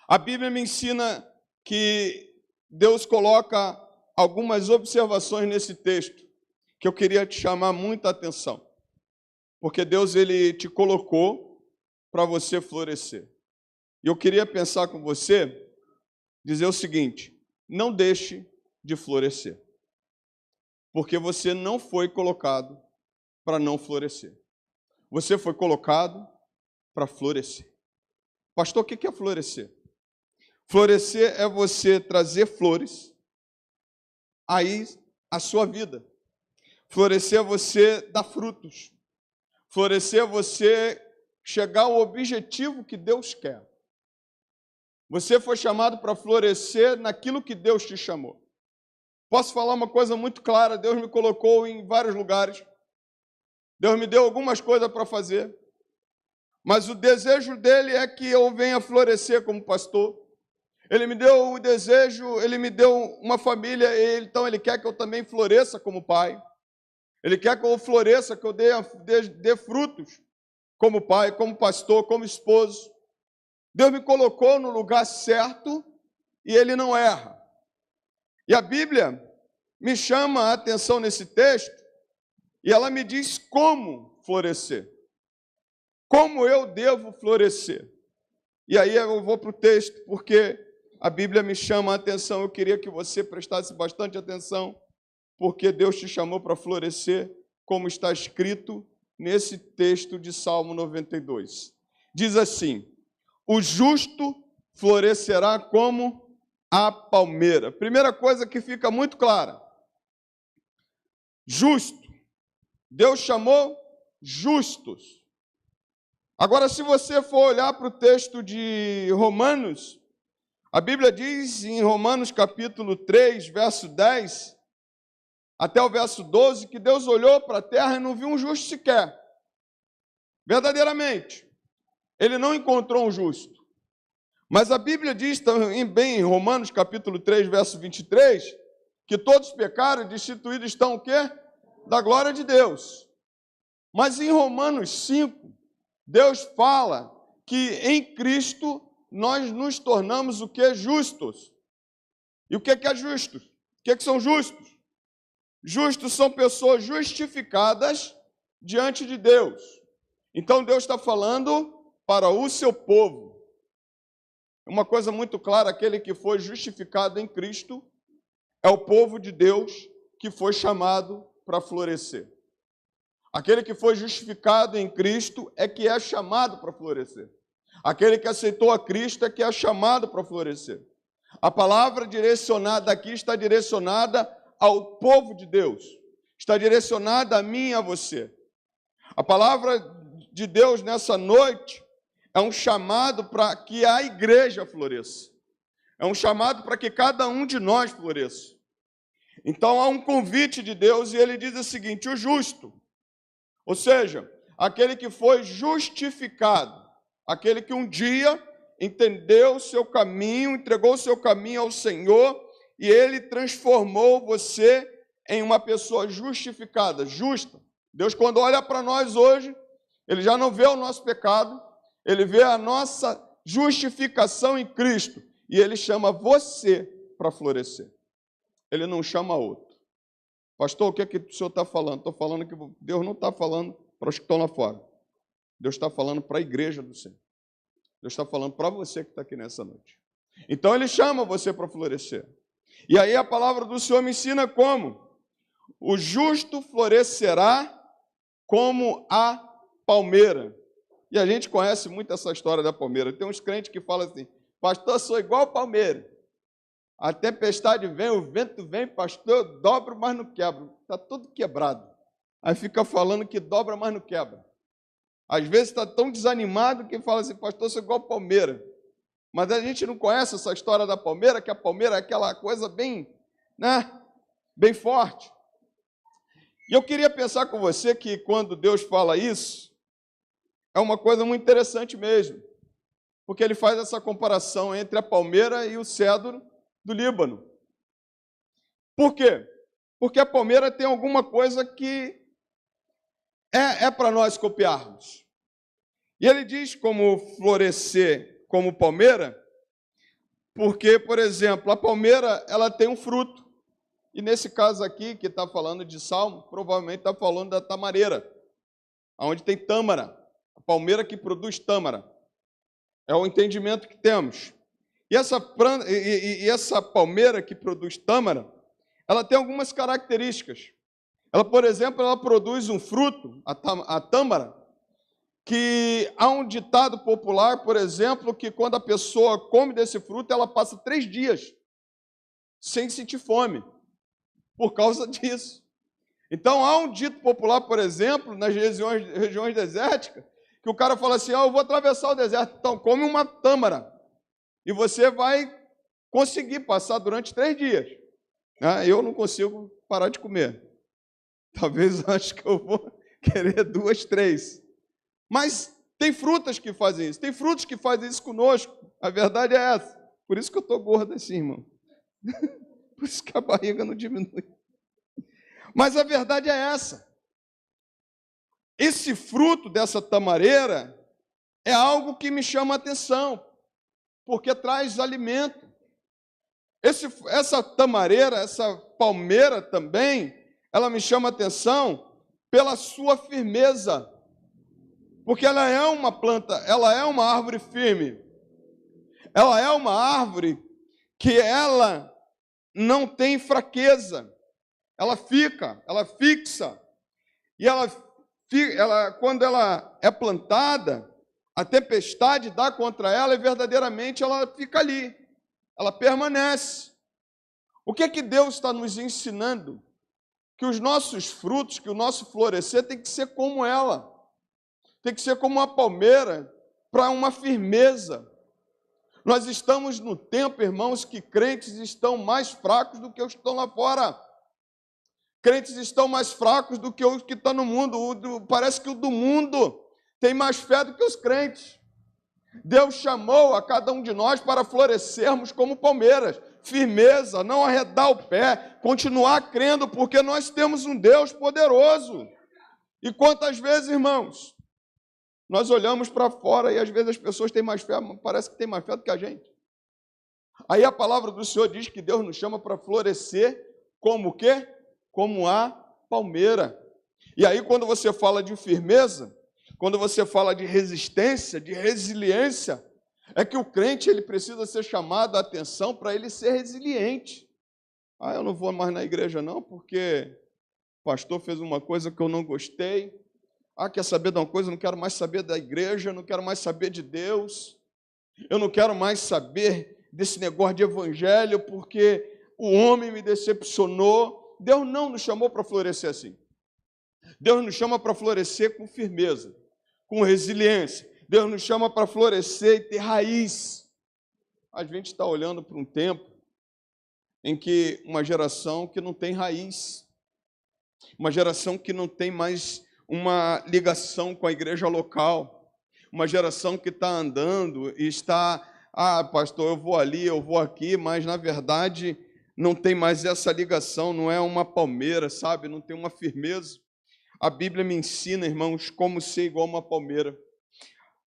A Bíblia me ensina que Deus coloca algumas observações nesse texto que eu queria te chamar muita atenção. Porque Deus, Ele te colocou para você florescer. E eu queria pensar com você, dizer o seguinte: não deixe de florescer. Porque você não foi colocado para não florescer. Você foi colocado para florescer. Pastor, o que é florescer? Florescer é você trazer flores aí à sua vida. Florescer é você dar frutos. Florescer é você chegar ao objetivo que Deus quer. Você foi chamado para florescer naquilo que Deus te chamou. Posso falar uma coisa muito clara, Deus me colocou em vários lugares. Deus me deu algumas coisas para fazer. Mas o desejo dele é que eu venha florescer como pastor. Ele me deu o desejo, ele me deu uma família, então ele quer que eu também floresça como pai. Ele quer que eu floresça, que eu dê frutos como pai, como pastor, como esposo. Deus me colocou no lugar certo e ele não erra. E a Bíblia me chama a atenção nesse texto e ela me diz como florescer. Como eu devo florescer. E aí eu vou para o texto, porque a Bíblia me chama a atenção. Eu queria que você prestasse bastante atenção, porque Deus te chamou para florescer, como está escrito nesse texto de Salmo 92. Diz assim: o justo florescerá como a palmeira. Primeira coisa que fica muito clara: justo. Deus chamou justos. Agora, se você for olhar para o texto de Romanos, a Bíblia diz em Romanos capítulo 3, verso 10, até o verso 12, que Deus olhou para a terra e não viu um justo sequer. Verdadeiramente, ele não encontrou um justo. Mas a Bíblia diz também em Romanos capítulo 3, verso 23, que todos pecaram e destituídos estão o quê? Da glória de Deus. Mas em Romanos 5, Deus fala que em Cristo nós nos tornamos o que? Justos. E o que é justos? O que é que são justos? Justos são pessoas justificadas diante de Deus. Então Deus está falando para o seu povo. Uma coisa muito clara: aquele que foi justificado em Cristo é o povo de Deus que foi chamado para florescer. Aquele que foi justificado em Cristo é que é chamado para florescer. Aquele que aceitou a Cristo é que é chamado para florescer. A palavra direcionada aqui está direcionada ao povo de Deus. Está direcionada a mim e a você. A palavra de Deus nessa noite é um chamado para que a igreja floresça. É um chamado para que cada um de nós floresça. Então há um convite de Deus e ele diz o seguinte: o justo. Ou seja, aquele que foi justificado, aquele que um dia entendeu o seu caminho, entregou o seu caminho ao Senhor, e ele transformou você em uma pessoa justificada, justa. Deus, quando olha para nós hoje, ele já não vê o nosso pecado, ele vê a nossa justificação em Cristo, e ele chama você para florescer. Ele não chama outro. Pastor, o que é que o senhor está falando? Estou falando que Deus não está falando para os que estão lá fora. Deus está falando para a igreja do Senhor. Deus está falando para você que está aqui nessa noite. Então ele chama você para florescer. E aí a palavra do Senhor me ensina como? O justo florescerá como a palmeira. E a gente conhece muito essa história da palmeira. Tem uns crentes que falam assim: pastor, eu sou igual a palmeira. A tempestade vem, o vento vem, pastor, eu dobro, mas não quebro. Está tudo quebrado. Aí fica falando que dobra, mas não quebra. Às vezes está tão desanimado que fala assim: pastor, eu sou igual a palmeira. Mas a gente não conhece essa história da palmeira, que a palmeira é aquela coisa bem, bem forte. E eu queria pensar com você que quando Deus fala isso, é uma coisa muito interessante mesmo. Porque ele faz essa comparação entre a palmeira e o cedro do Líbano. Por quê? Porque a palmeira tem alguma coisa que é para nós copiarmos. E ele diz como florescer como palmeira, porque, por exemplo, a palmeira ela tem um fruto. E nesse caso aqui, que está falando de Salmo, provavelmente está falando da tamareira, onde tem tâmara, a palmeira que produz tâmara. É o entendimento que temos. E essa palmeira que produz tâmara, ela tem algumas características. Ela, por exemplo, ela produz um fruto, a tâmara, que há um ditado popular, por exemplo, que quando a pessoa come desse fruto, ela passa 3 dias sem sentir fome, por causa disso. Então, há um dito popular, por exemplo, nas regiões desérticas, que o cara fala assim, eu vou atravessar o deserto, então come uma tâmara, e você vai conseguir passar durante 3 dias. Eu não consigo parar de comer. Talvez acho que eu vou querer 2, 3. Mas tem frutas que fazem isso, tem frutos que fazem isso conosco. A verdade é essa. Por isso que eu estou gordo assim, irmão. Por isso que a barriga não diminui. Mas a verdade é essa. Esse fruto dessa tamareira é algo que me chama a atenção, porque traz alimento. Essa tamareira, essa palmeira também, ela me chama a atenção pela sua firmeza, porque ela é uma planta, ela é uma árvore firme. Ela é uma árvore que ela não tem fraqueza. Ela fixa. E quando ela é plantada, a tempestade dá contra ela e verdadeiramente ela fica ali. Ela permanece. O que é que Deus está nos ensinando? Que os nossos frutos, que o nosso florescer tem que ser como ela. Tem que ser como uma palmeira para uma firmeza. Nós estamos no tempo, irmãos, que crentes estão mais fracos do que os que estão lá fora. Crentes estão mais fracos do que os que estão no mundo. Parece que o do mundo tem mais fé do que os crentes. Deus chamou a cada um de nós para florescermos como palmeiras. Firmeza, não arredar o pé, continuar crendo, porque nós temos um Deus poderoso. E quantas vezes, irmãos, nós olhamos para fora e às vezes as pessoas têm mais fé, parece que tem mais fé do que a gente. Aí a palavra do Senhor diz que Deus nos chama para florescer como o quê? Como a palmeira. E aí quando você fala de firmeza, quando você fala de resistência, de resiliência, é que o crente ele precisa ser chamado a atenção para ele ser resiliente. Eu não vou mais na igreja não, porque o pastor fez uma coisa que eu não gostei. Quer saber de uma coisa? Eu não quero mais saber da igreja, eu não quero mais saber de Deus, eu não quero mais saber desse negócio de evangelho, porque o homem me decepcionou. Deus não nos chamou para florescer assim. Deus nos chama para florescer com firmeza, com resiliência. Deus nos chama para florescer e ter raiz. A gente está olhando para um tempo em que uma geração que não tem raiz, uma geração que não tem mais uma ligação com a igreja local, uma geração que está andando e está, pastor, eu vou ali, eu vou aqui, mas na verdade não tem mais essa ligação, não é uma palmeira, sabe? Não tem uma firmeza. A Bíblia me ensina, irmãos, como ser igual uma palmeira.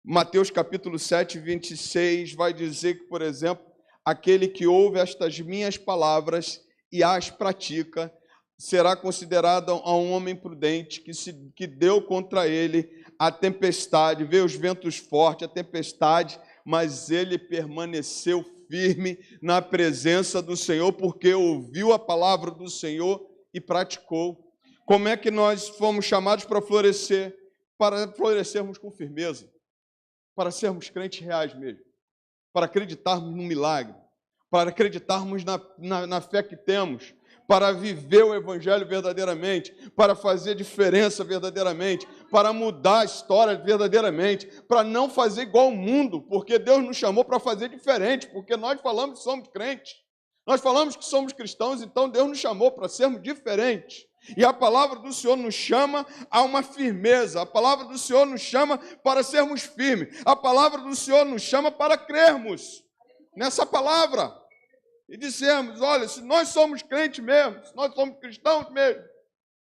Mateus capítulo 7, 26 vai dizer que, por exemplo, aquele que ouve estas minhas palavras e as pratica, será considerado a um homem prudente que deu contra ele a tempestade, veio os ventos fortes, a tempestade, mas ele permaneceu firme na presença do Senhor, porque ouviu a palavra do Senhor e praticou. Como é que nós fomos chamados para florescer? Para florescermos com firmeza, para sermos crentes reais mesmo, para acreditarmos no milagre, para acreditarmos na fé que temos, para viver o evangelho verdadeiramente, para fazer diferença verdadeiramente, para mudar a história verdadeiramente, para não fazer igual ao mundo, porque Deus nos chamou para fazer diferente, porque nós falamos que somos crentes, nós falamos que somos cristãos, então Deus nos chamou para sermos diferentes. E a palavra do Senhor nos chama a uma firmeza, a palavra do Senhor nos chama para sermos firmes, a palavra do Senhor nos chama para crermos nessa palavra. E dissemos, olha, se nós somos crentes mesmo, se nós somos cristãos mesmo,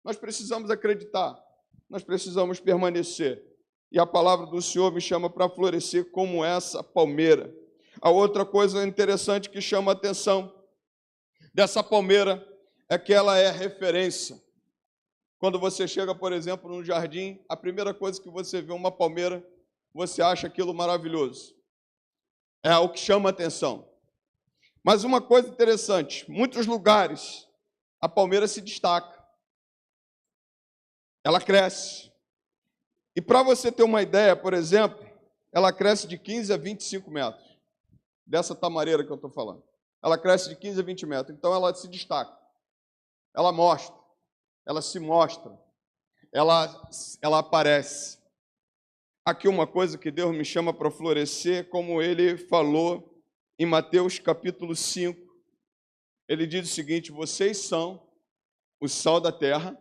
nós precisamos acreditar, nós precisamos permanecer. E a palavra do Senhor me chama para florescer como essa palmeira. A outra coisa interessante que chama a atenção dessa palmeira é que ela é referência. Quando você chega, por exemplo, num jardim, a primeira coisa que você vê uma palmeira, você acha aquilo maravilhoso. É o que chama a atenção. Mas uma coisa interessante, muitos lugares a palmeira se destaca. Ela cresce. E para você ter uma ideia, por exemplo, ela cresce de 15 a 25 metros. Dessa tamareira que eu estou falando. Ela cresce de 15 a 20 metros. Então ela se destaca. Ela mostra. ela se mostra, ela aparece. Aqui uma coisa que Deus me chama para florescer, como Ele falou em Mateus capítulo 5. Ele diz o seguinte: vocês são o sal da terra,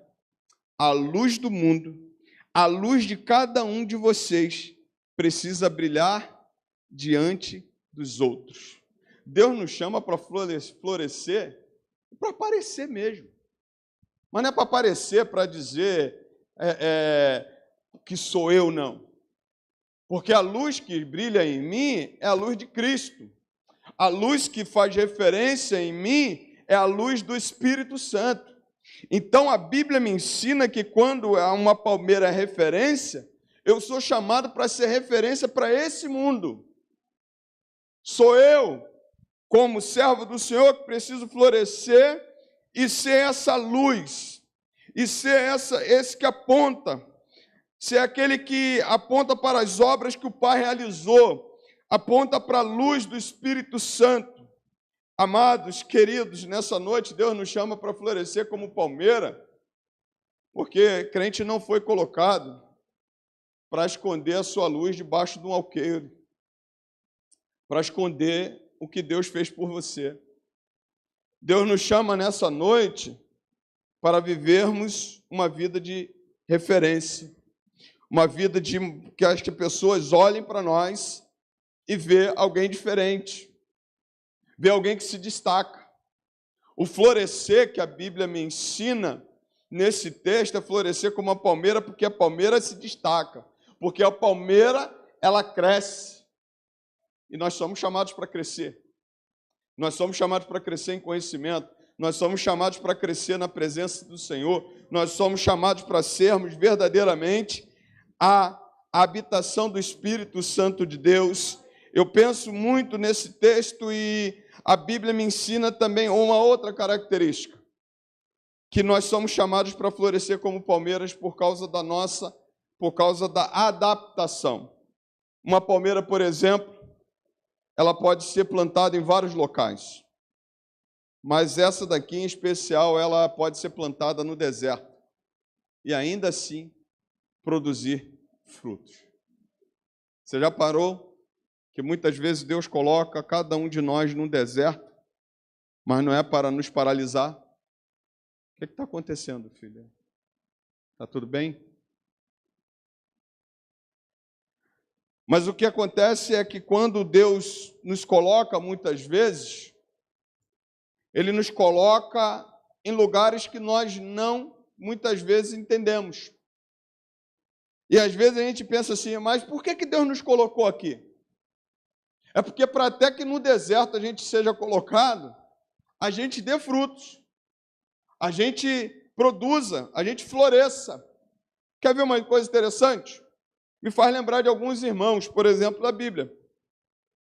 a luz do mundo. A luz de cada um de vocês precisa brilhar diante dos outros. Deus nos chama para florescer, para aparecer mesmo. Mas não é para aparecer para dizer que sou eu, não. Porque a luz que brilha em mim é a luz de Cristo. A luz que faz referência em mim é a luz do Espírito Santo. Então a Bíblia me ensina que quando uma palmeira é referência, eu sou chamado para ser referência para esse mundo. Sou eu, como servo do Senhor, que preciso florescer e ser essa luz, e ser esse que aponta, ser aquele que aponta para as obras que o Pai realizou, aponta para a luz do Espírito Santo. Amados, queridos, nessa noite Deus nos chama para florescer como palmeira, porque crente não foi colocado para esconder a sua luz debaixo de um alqueire, para esconder o que Deus fez por você. Deus nos chama nessa noite para vivermos uma vida de referência, uma vida de que as pessoas olhem para nós e vejam alguém diferente, ver alguém que se destaca. O florescer que a Bíblia me ensina nesse texto é florescer como a palmeira, porque a palmeira se destaca, porque a palmeira, ela cresce, e nós somos chamados para crescer. Nós somos chamados para crescer em conhecimento, nós somos chamados para crescer na presença do Senhor, nós somos chamados para sermos verdadeiramente a habitação do Espírito Santo de Deus. Eu penso muito nesse texto e a Bíblia me ensina também uma outra característica, que nós somos chamados para florescer como palmeiras por causa da adaptação. Uma palmeira, por exemplo, ela pode ser plantada em vários locais, mas essa daqui em especial, ela pode ser plantada no deserto e ainda assim produzir frutos. Você já parou que muitas vezes Deus coloca cada um de nós num deserto, mas não é para nos paralisar? O que está acontecendo, filha? Está tudo bem? Mas o que acontece é que quando Deus nos coloca, muitas vezes, Ele nos coloca em lugares que nós não, muitas vezes, entendemos. E às vezes a gente pensa assim, mas por que Deus nos colocou aqui? É porque para até que no deserto a gente seja colocado, a gente dê frutos, a gente produza, a gente floresça. Quer ver uma coisa interessante? Me faz lembrar de alguns irmãos, por exemplo, da Bíblia.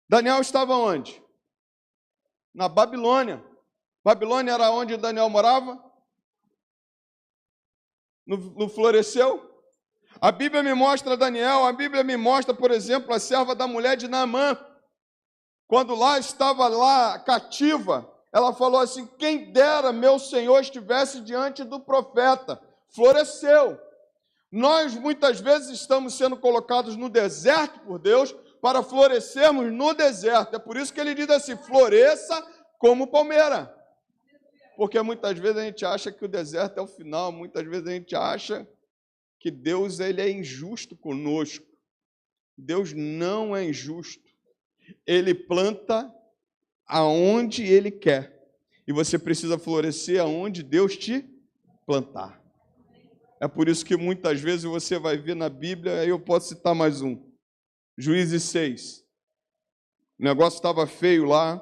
Daniel estava onde? Na Babilônia. Babilônia era onde Daniel morava? Não floresceu? A Bíblia me mostra Daniel, a Bíblia me mostra, por exemplo, a serva da mulher de Naamã. Quando lá estava lá cativa, ela falou assim, quem dera meu Senhor estivesse diante do profeta. Floresceu. Nós, muitas vezes, estamos sendo colocados no deserto por Deus para florescermos no deserto. É por isso que ele diz assim, floresça como palmeira. Porque muitas vezes a gente acha que o deserto é o final, muitas vezes a gente acha que Deus ele é injusto conosco. Deus não é injusto. Ele planta aonde Ele quer. E você precisa florescer aonde Deus te plantar. É por isso que muitas vezes você vai ver na Bíblia, aí eu posso citar mais um. Juízes 6. O negócio estava feio lá.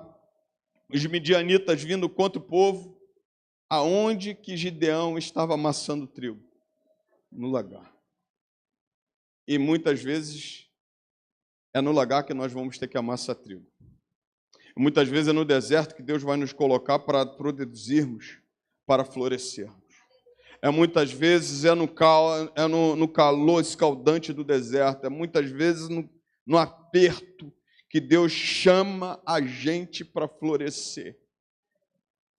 Os midianitas vindo contra o povo. Aonde que Gideão estava amassando trigo? No lagar. E muitas vezes é no lagar que nós vamos ter que amassar trigo. Muitas vezes é no deserto que Deus vai nos colocar para produzirmos, para florescermos. É muitas vezes no calor escaldante do deserto, é muitas vezes no aperto que Deus chama a gente para florescer.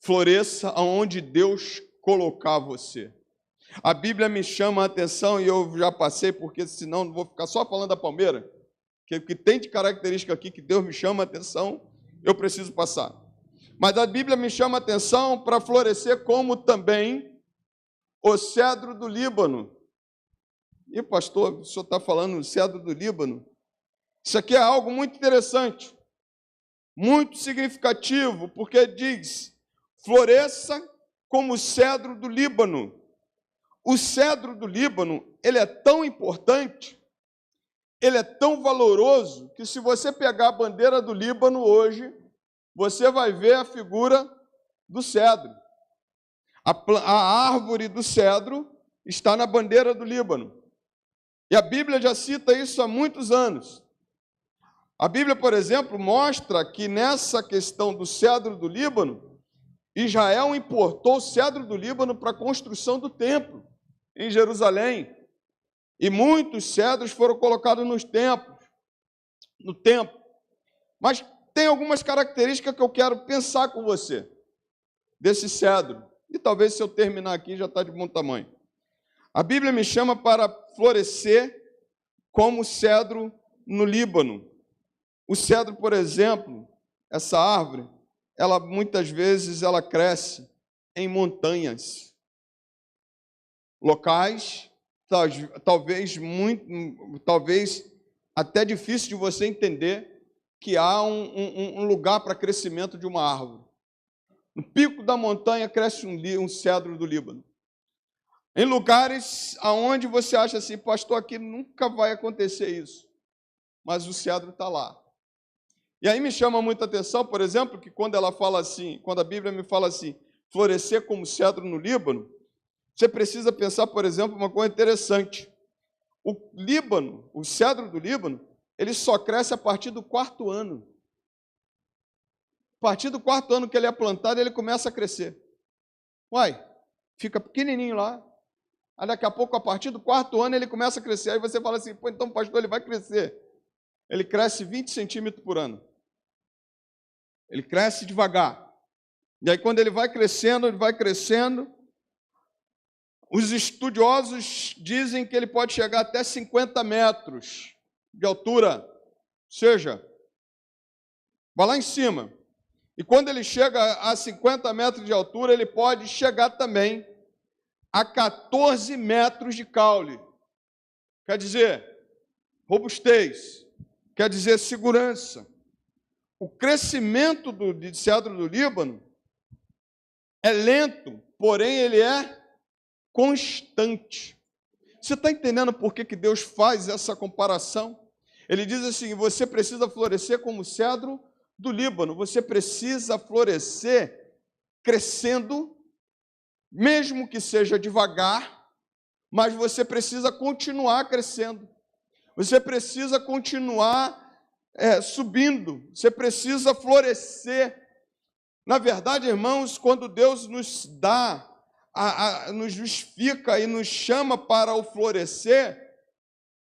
Floresça aonde Deus colocar você. A Bíblia me chama a atenção, e eu já passei, porque senão não vou ficar só falando da palmeira, que tem de característica aqui que Deus me chama a atenção, eu preciso passar. Mas a Bíblia me chama a atenção para florescer como também o cedro do Líbano. E pastor, o senhor está falando do cedro do Líbano? Isso aqui é algo muito interessante, muito significativo, porque diz, floresça como o cedro do Líbano. O cedro do Líbano, ele é tão importante, ele é tão valoroso, que se você pegar a bandeira do Líbano hoje, você vai ver a figura do cedro. A árvore do cedro está na bandeira do Líbano. E a Bíblia já cita isso há muitos anos. A Bíblia, por exemplo, mostra que nessa questão do cedro do Líbano, Israel importou o cedro do Líbano para a construção do templo em Jerusalém. E muitos cedros foram colocados no templo. Mas tem algumas características que eu quero pensar com você, desse cedro. E talvez se eu terminar aqui já está de bom tamanho. A Bíblia me chama para florescer como cedro no Líbano. O cedro, por exemplo, essa árvore, ela muitas vezes ela cresce em montanhas, locais, talvez até difícil de você entender que há um lugar para crescimento de uma árvore. No pico da montanha cresce um cedro do Líbano. Em lugares aonde você acha assim, pastor, aqui nunca vai acontecer isso, mas o cedro está lá. E aí me chama muita atenção, por exemplo, que quando ela fala assim, quando a Bíblia me fala assim, florescer como cedro no Líbano, você precisa pensar, por exemplo, uma coisa interessante. O Líbano, o cedro do Líbano, ele só cresce a partir do 4º ano. A partir do 4º ano que ele é plantado, ele começa a crescer. Uai, fica pequenininho lá. Aí daqui a pouco, a partir do 4º ano, ele começa a crescer. Aí você fala assim, pô, então, pastor, ele vai crescer. Ele cresce 20 centímetros por ano. Ele cresce devagar. E aí, quando ele vai crescendo, os estudiosos dizem que ele pode chegar até 50 metros de altura. Ou seja, vai lá em cima. E quando ele chega a 50 metros de altura, ele pode chegar também a 14 metros de caule. Quer dizer, robustez. Quer dizer, segurança. O crescimento do cedro do Líbano é lento, porém ele é constante. Você está entendendo por que Deus faz essa comparação? Ele diz assim, você precisa florescer como o cedro do Líbano, você precisa florescer crescendo, mesmo que seja devagar, mas você precisa continuar crescendo. Você precisa continuar subindo, você florescer. Na verdade, irmãos, quando Deus nos dá, nos justifica e nos chama para o florescer,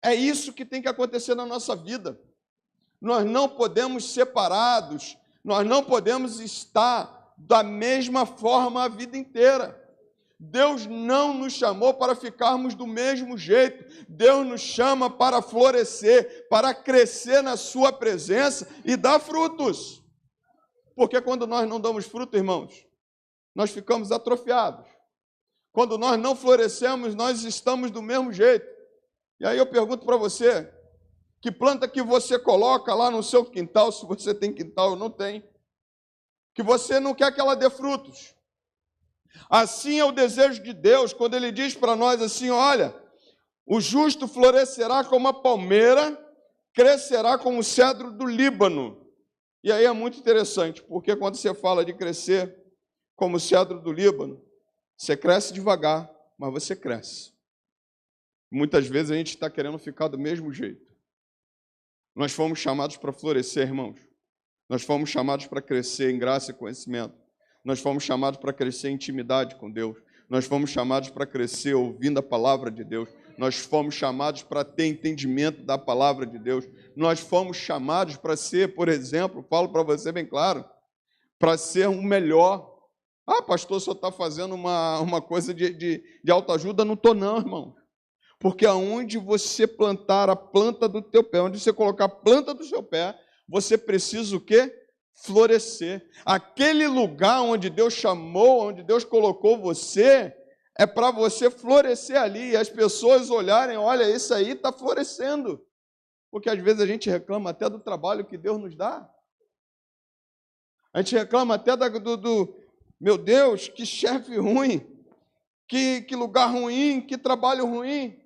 é isso que tem que acontecer na nossa vida. Nós não podemos separados, nós não podemos estar da mesma forma a vida inteira. Deus não nos chamou para ficarmos do mesmo jeito. Deus nos chama para florescer, para crescer na sua presença e dar frutos. Porque quando nós não damos fruto, irmãos, nós ficamos atrofiados. Quando nós não florescemos, nós estamos do mesmo jeito. E aí eu pergunto para você, que planta que você coloca lá no seu quintal, se você tem quintal ou não tem, que você não quer que ela dê frutos. Assim é o desejo de Deus, quando Ele diz para nós assim, olha, o justo florescerá como a palmeira, crescerá como o cedro do Líbano. E aí é muito interessante, porque quando você fala de crescer como o cedro do Líbano, você cresce devagar, mas você cresce. Muitas vezes a gente está querendo ficar do mesmo jeito. Nós fomos chamados para florescer, irmãos. Nós fomos chamados para crescer em graça e conhecimento. Nós fomos chamados para crescer em intimidade com Deus. Nós fomos chamados para crescer ouvindo a palavra de Deus. Nós fomos chamados para ter entendimento da palavra de Deus. Nós fomos chamados para ser, por exemplo, falo para você bem claro, para ser o melhor. Ah, pastor, só está fazendo uma coisa de autoajuda? Não estou não, irmão. Porque aonde você plantar a planta do teu pé, onde você colocar a planta do seu pé, você precisa o quê? Florescer. Aquele lugar onde Deus chamou, onde Deus colocou você, é para você florescer ali. E as pessoas olharem, olha, isso aí está florescendo. Porque às vezes a gente reclama até do trabalho que Deus nos dá. A gente reclama até meu Deus, que chefe ruim, que lugar ruim, que trabalho ruim.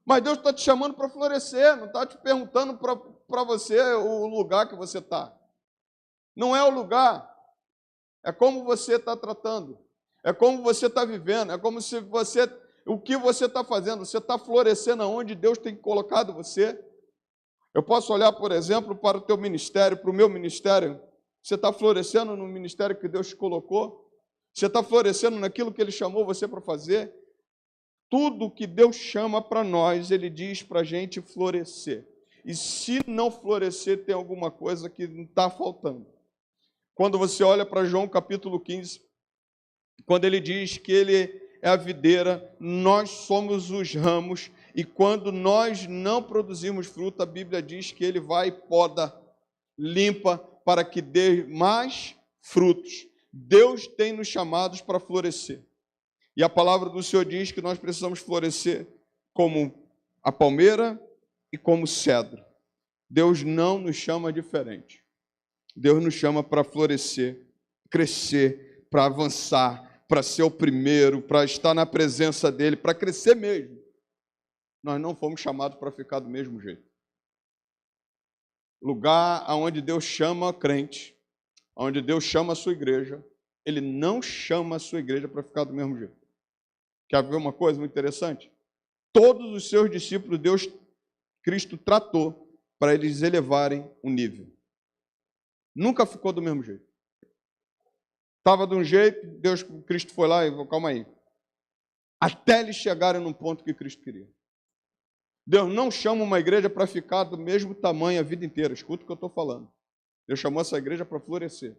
Mas Deus está te chamando para florescer, não está te perguntando para você o lugar que você está. Não é o lugar, é como você está tratando, é como você está vivendo, é como se o que você está fazendo, você está florescendo aonde Deus tem colocado você. Eu posso olhar, por exemplo, para o teu ministério, para o meu ministério. Você está florescendo no ministério que Deus te colocou? Você está florescendo naquilo que Ele chamou você para fazer? Tudo que Deus chama para nós, Ele diz para a gente florescer. E se não florescer, tem alguma coisa que não está faltando. Quando você olha para João capítulo 15, quando ele diz que Ele é a videira, nós somos os ramos, e quando nós não produzimos fruto, a Bíblia diz que Ele vai e poda, limpa, para que dê mais frutos. Deus tem nos chamados para florescer. E a palavra do Senhor diz que nós precisamos florescer como a palmeira e como o cedro. Deus não nos chama diferente. Deus nos chama para florescer, crescer, para avançar, para ser o primeiro, para estar na presença dEle, para crescer mesmo. Nós não fomos chamados para ficar do mesmo jeito. Lugar onde Deus chama crente, onde Deus chama a sua igreja, Ele não chama a sua igreja para ficar do mesmo jeito. Quer ver uma coisa muito interessante? Todos os seus discípulos, Cristo tratou para eles elevarem o nível. Nunca ficou do mesmo jeito. Estava de um jeito, Cristo foi lá e falou, calma aí. Até eles chegarem num ponto que Cristo queria. Deus não chama uma igreja para ficar do mesmo tamanho a vida inteira. Escuta o que eu estou falando. Deus chamou essa igreja para florescer.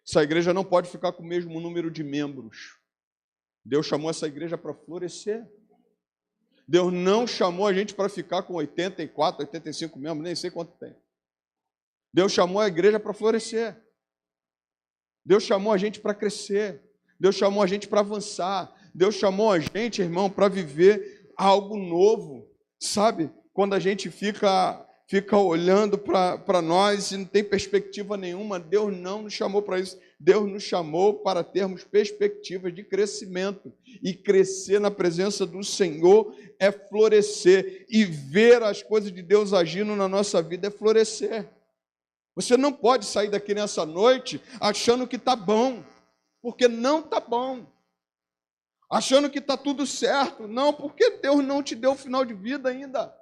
Essa igreja não pode ficar com o mesmo número de membros. Deus chamou essa igreja para florescer. Deus não chamou a gente para ficar com 84, 85 membros, nem sei quanto tem. Deus chamou a igreja para florescer. Deus chamou a gente para crescer. Deus chamou a gente para avançar. Deus chamou a gente, irmão, para viver algo novo. Sabe? Quando a gente fica olhando para nós e não tem perspectiva nenhuma, Deus não nos chamou para isso. Deus nos chamou para termos perspectivas de crescimento. E crescer na presença do Senhor é florescer. E ver as coisas de Deus agindo na nossa vida é florescer. Você não pode sair daqui nessa noite achando que está bom, porque não está bom. Achando que está tudo certo. Não, porque Deus não te deu o final de vida ainda.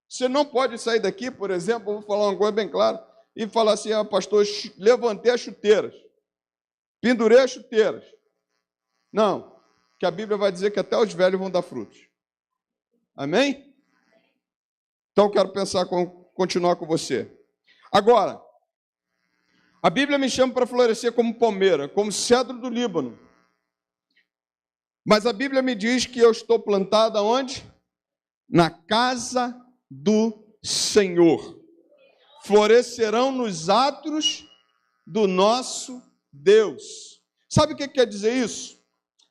Você não pode sair daqui, por exemplo, vou falar uma coisa bem clara, e falar assim, pastor, levantei as chuteiras, pendurei as chuteiras. Não, que a Bíblia vai dizer que até os velhos vão dar frutos. Amém? Então, eu quero continuar com você. Agora, a Bíblia me chama para florescer como palmeira, como cedro do Líbano. Mas a Bíblia me diz que eu estou plantado aonde? Na casa do Senhor. Florescerão nos atos do nosso Deus. Sabe o que quer dizer isso?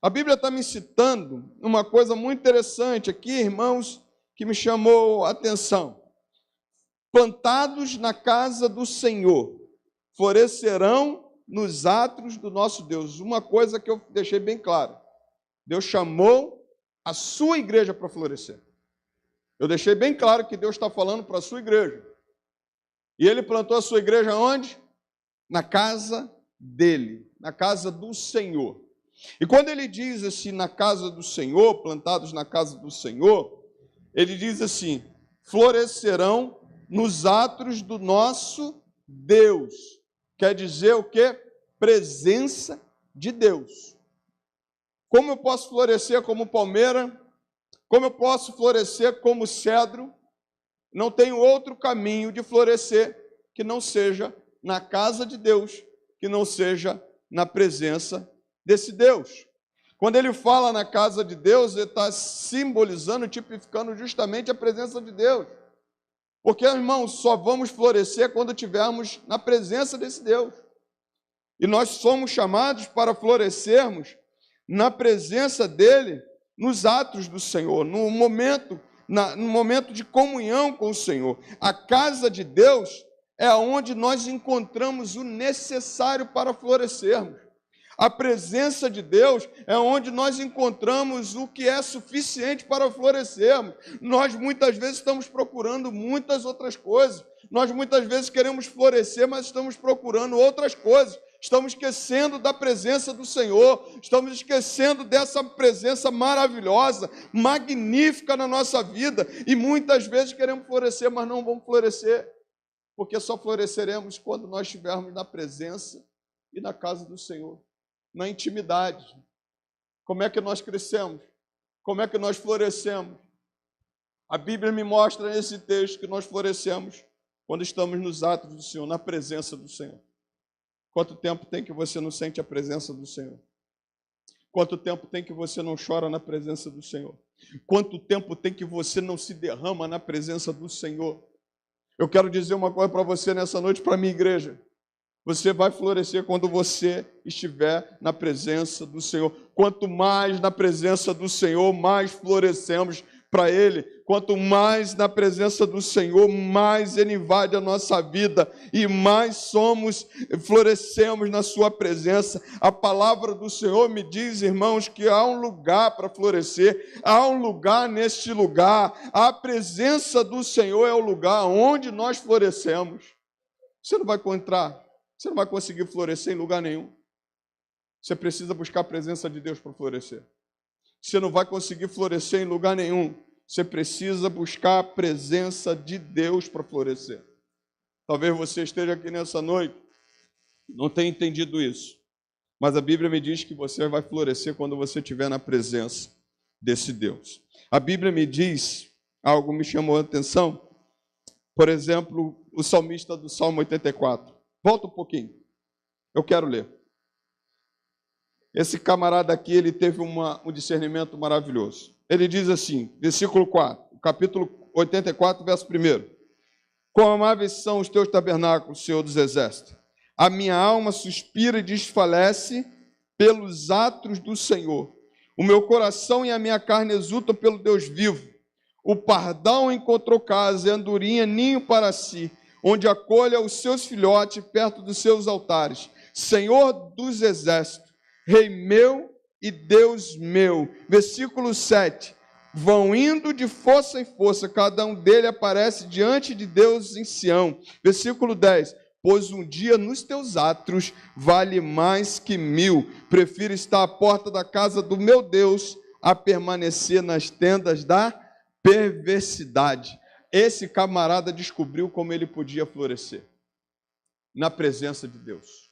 A Bíblia está me citando uma coisa muito interessante aqui, irmãos, que me chamou a atenção. Plantados na casa do Senhor, florescerão nos atos do nosso Deus. Uma coisa que eu deixei bem claro. Deus chamou a sua igreja para florescer. Eu deixei bem claro que Deus está falando para a sua igreja. E Ele plantou a sua igreja onde? Na casa dEle, na casa do Senhor. E quando Ele diz assim, na casa do Senhor, plantados na casa do Senhor, Ele diz assim, florescerão nos atos do nosso Deus. Quer dizer o quê? Presença de Deus. Como eu posso florescer como palmeira? Como eu posso florescer como cedro? Não tenho outro caminho de florescer que não seja na casa de Deus, que não seja na presença desse Deus. Quando ele fala na casa de Deus, ele está simbolizando, tipificando justamente a presença de Deus. Porque, irmãos, só vamos florescer quando estivermos na presença desse Deus. E nós somos chamados para florescermos na presença dele, nos atos do Senhor, no momento de comunhão com o Senhor. A casa de Deus é onde nós encontramos o necessário para florescermos. A presença de Deus é onde nós encontramos o que é suficiente para florescermos. Nós muitas vezes estamos procurando muitas outras coisas. Nós muitas vezes queremos florescer, mas estamos procurando outras coisas. Estamos esquecendo da presença do Senhor. Estamos esquecendo dessa presença maravilhosa, magnífica na nossa vida. E muitas vezes queremos florescer, mas não vamos florescer. Porque só floresceremos quando nós estivermos na presença e na casa do Senhor. Na intimidade. Como é que nós crescemos? Como é que nós florescemos? A Bíblia me mostra nesse texto que nós florescemos quando estamos nos atos do Senhor, na presença do Senhor. Quanto tempo tem que você não sente a presença do Senhor? Quanto tempo tem que você não chora na presença do Senhor? Quanto tempo tem que você não se derrama na presença do Senhor? Eu quero dizer uma coisa para você nessa noite, para a minha igreja. Você vai florescer quando você estiver na presença do Senhor. Quanto mais na presença do Senhor, mais florescemos para Ele. Quanto mais na presença do Senhor, mais Ele invade a nossa vida e mais florescemos na Sua presença. A palavra do Senhor me diz, irmãos, que há um lugar para florescer, há um lugar neste lugar. A presença do Senhor é o lugar onde nós florescemos. Você não vai encontrar. Você não vai conseguir florescer em lugar nenhum. Você precisa buscar a presença de Deus para florescer. Você não vai conseguir florescer em lugar nenhum. Você precisa buscar a presença de Deus para florescer. Talvez você esteja aqui nessa noite, não tenha entendido isso. Mas a Bíblia me diz que você vai florescer quando você estiver na presença desse Deus. A Bíblia me diz, algo me chamou a atenção, por exemplo, o salmista do Salmo 84. Volta um pouquinho. Eu quero ler. Esse camarada aqui, ele teve um discernimento maravilhoso. Ele diz assim, versículo 4, capítulo 84, verso 1. Quão amáveis são os teus tabernáculos, Senhor dos exércitos. A minha alma suspira e desfalece pelos atos do Senhor. O meu coração e a minha carne exultam pelo Deus vivo. O pardal encontrou casa e a andorinha ninho para si, onde acolha os seus filhotes perto dos seus altares. Senhor dos exércitos, Rei meu e Deus meu. Versículo 7. Vão indo de força em força, cada um dele aparece diante de Deus em Sião. Versículo 10. Pois um dia nos teus átrios vale mais que 1000. Prefiro estar à porta da casa do meu Deus a permanecer nas tendas da perversidade. Esse camarada descobriu como ele podia florescer. Na presença de Deus.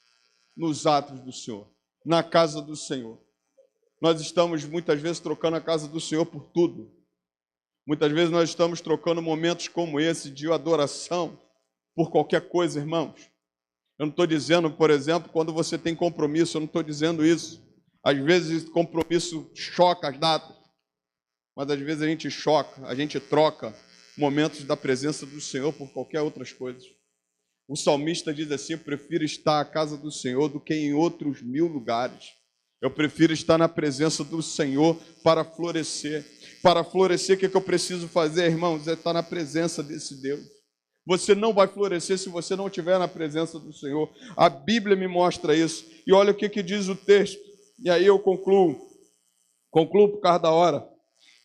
Nos atos do Senhor. Na casa do Senhor. Nós estamos muitas vezes trocando a casa do Senhor por tudo. Muitas vezes nós estamos trocando momentos como esse de adoração por qualquer coisa, irmãos. Eu não estou dizendo, por exemplo, quando você tem compromisso, eu não estou dizendo isso. Às vezes compromisso choca as datas. Mas às vezes a gente troca momentos da presença do Senhor por qualquer outras coisas. O salmista diz assim, eu prefiro estar à casa do Senhor do que em outros 1000 lugares. Eu prefiro estar na presença do Senhor para florescer. Para florescer, o que eu preciso fazer, irmãos? É estar na presença desse Deus. Você não vai florescer se você não estiver na presença do Senhor. A Bíblia me mostra isso. E olha o que diz o texto. E aí eu concluo por causa da hora.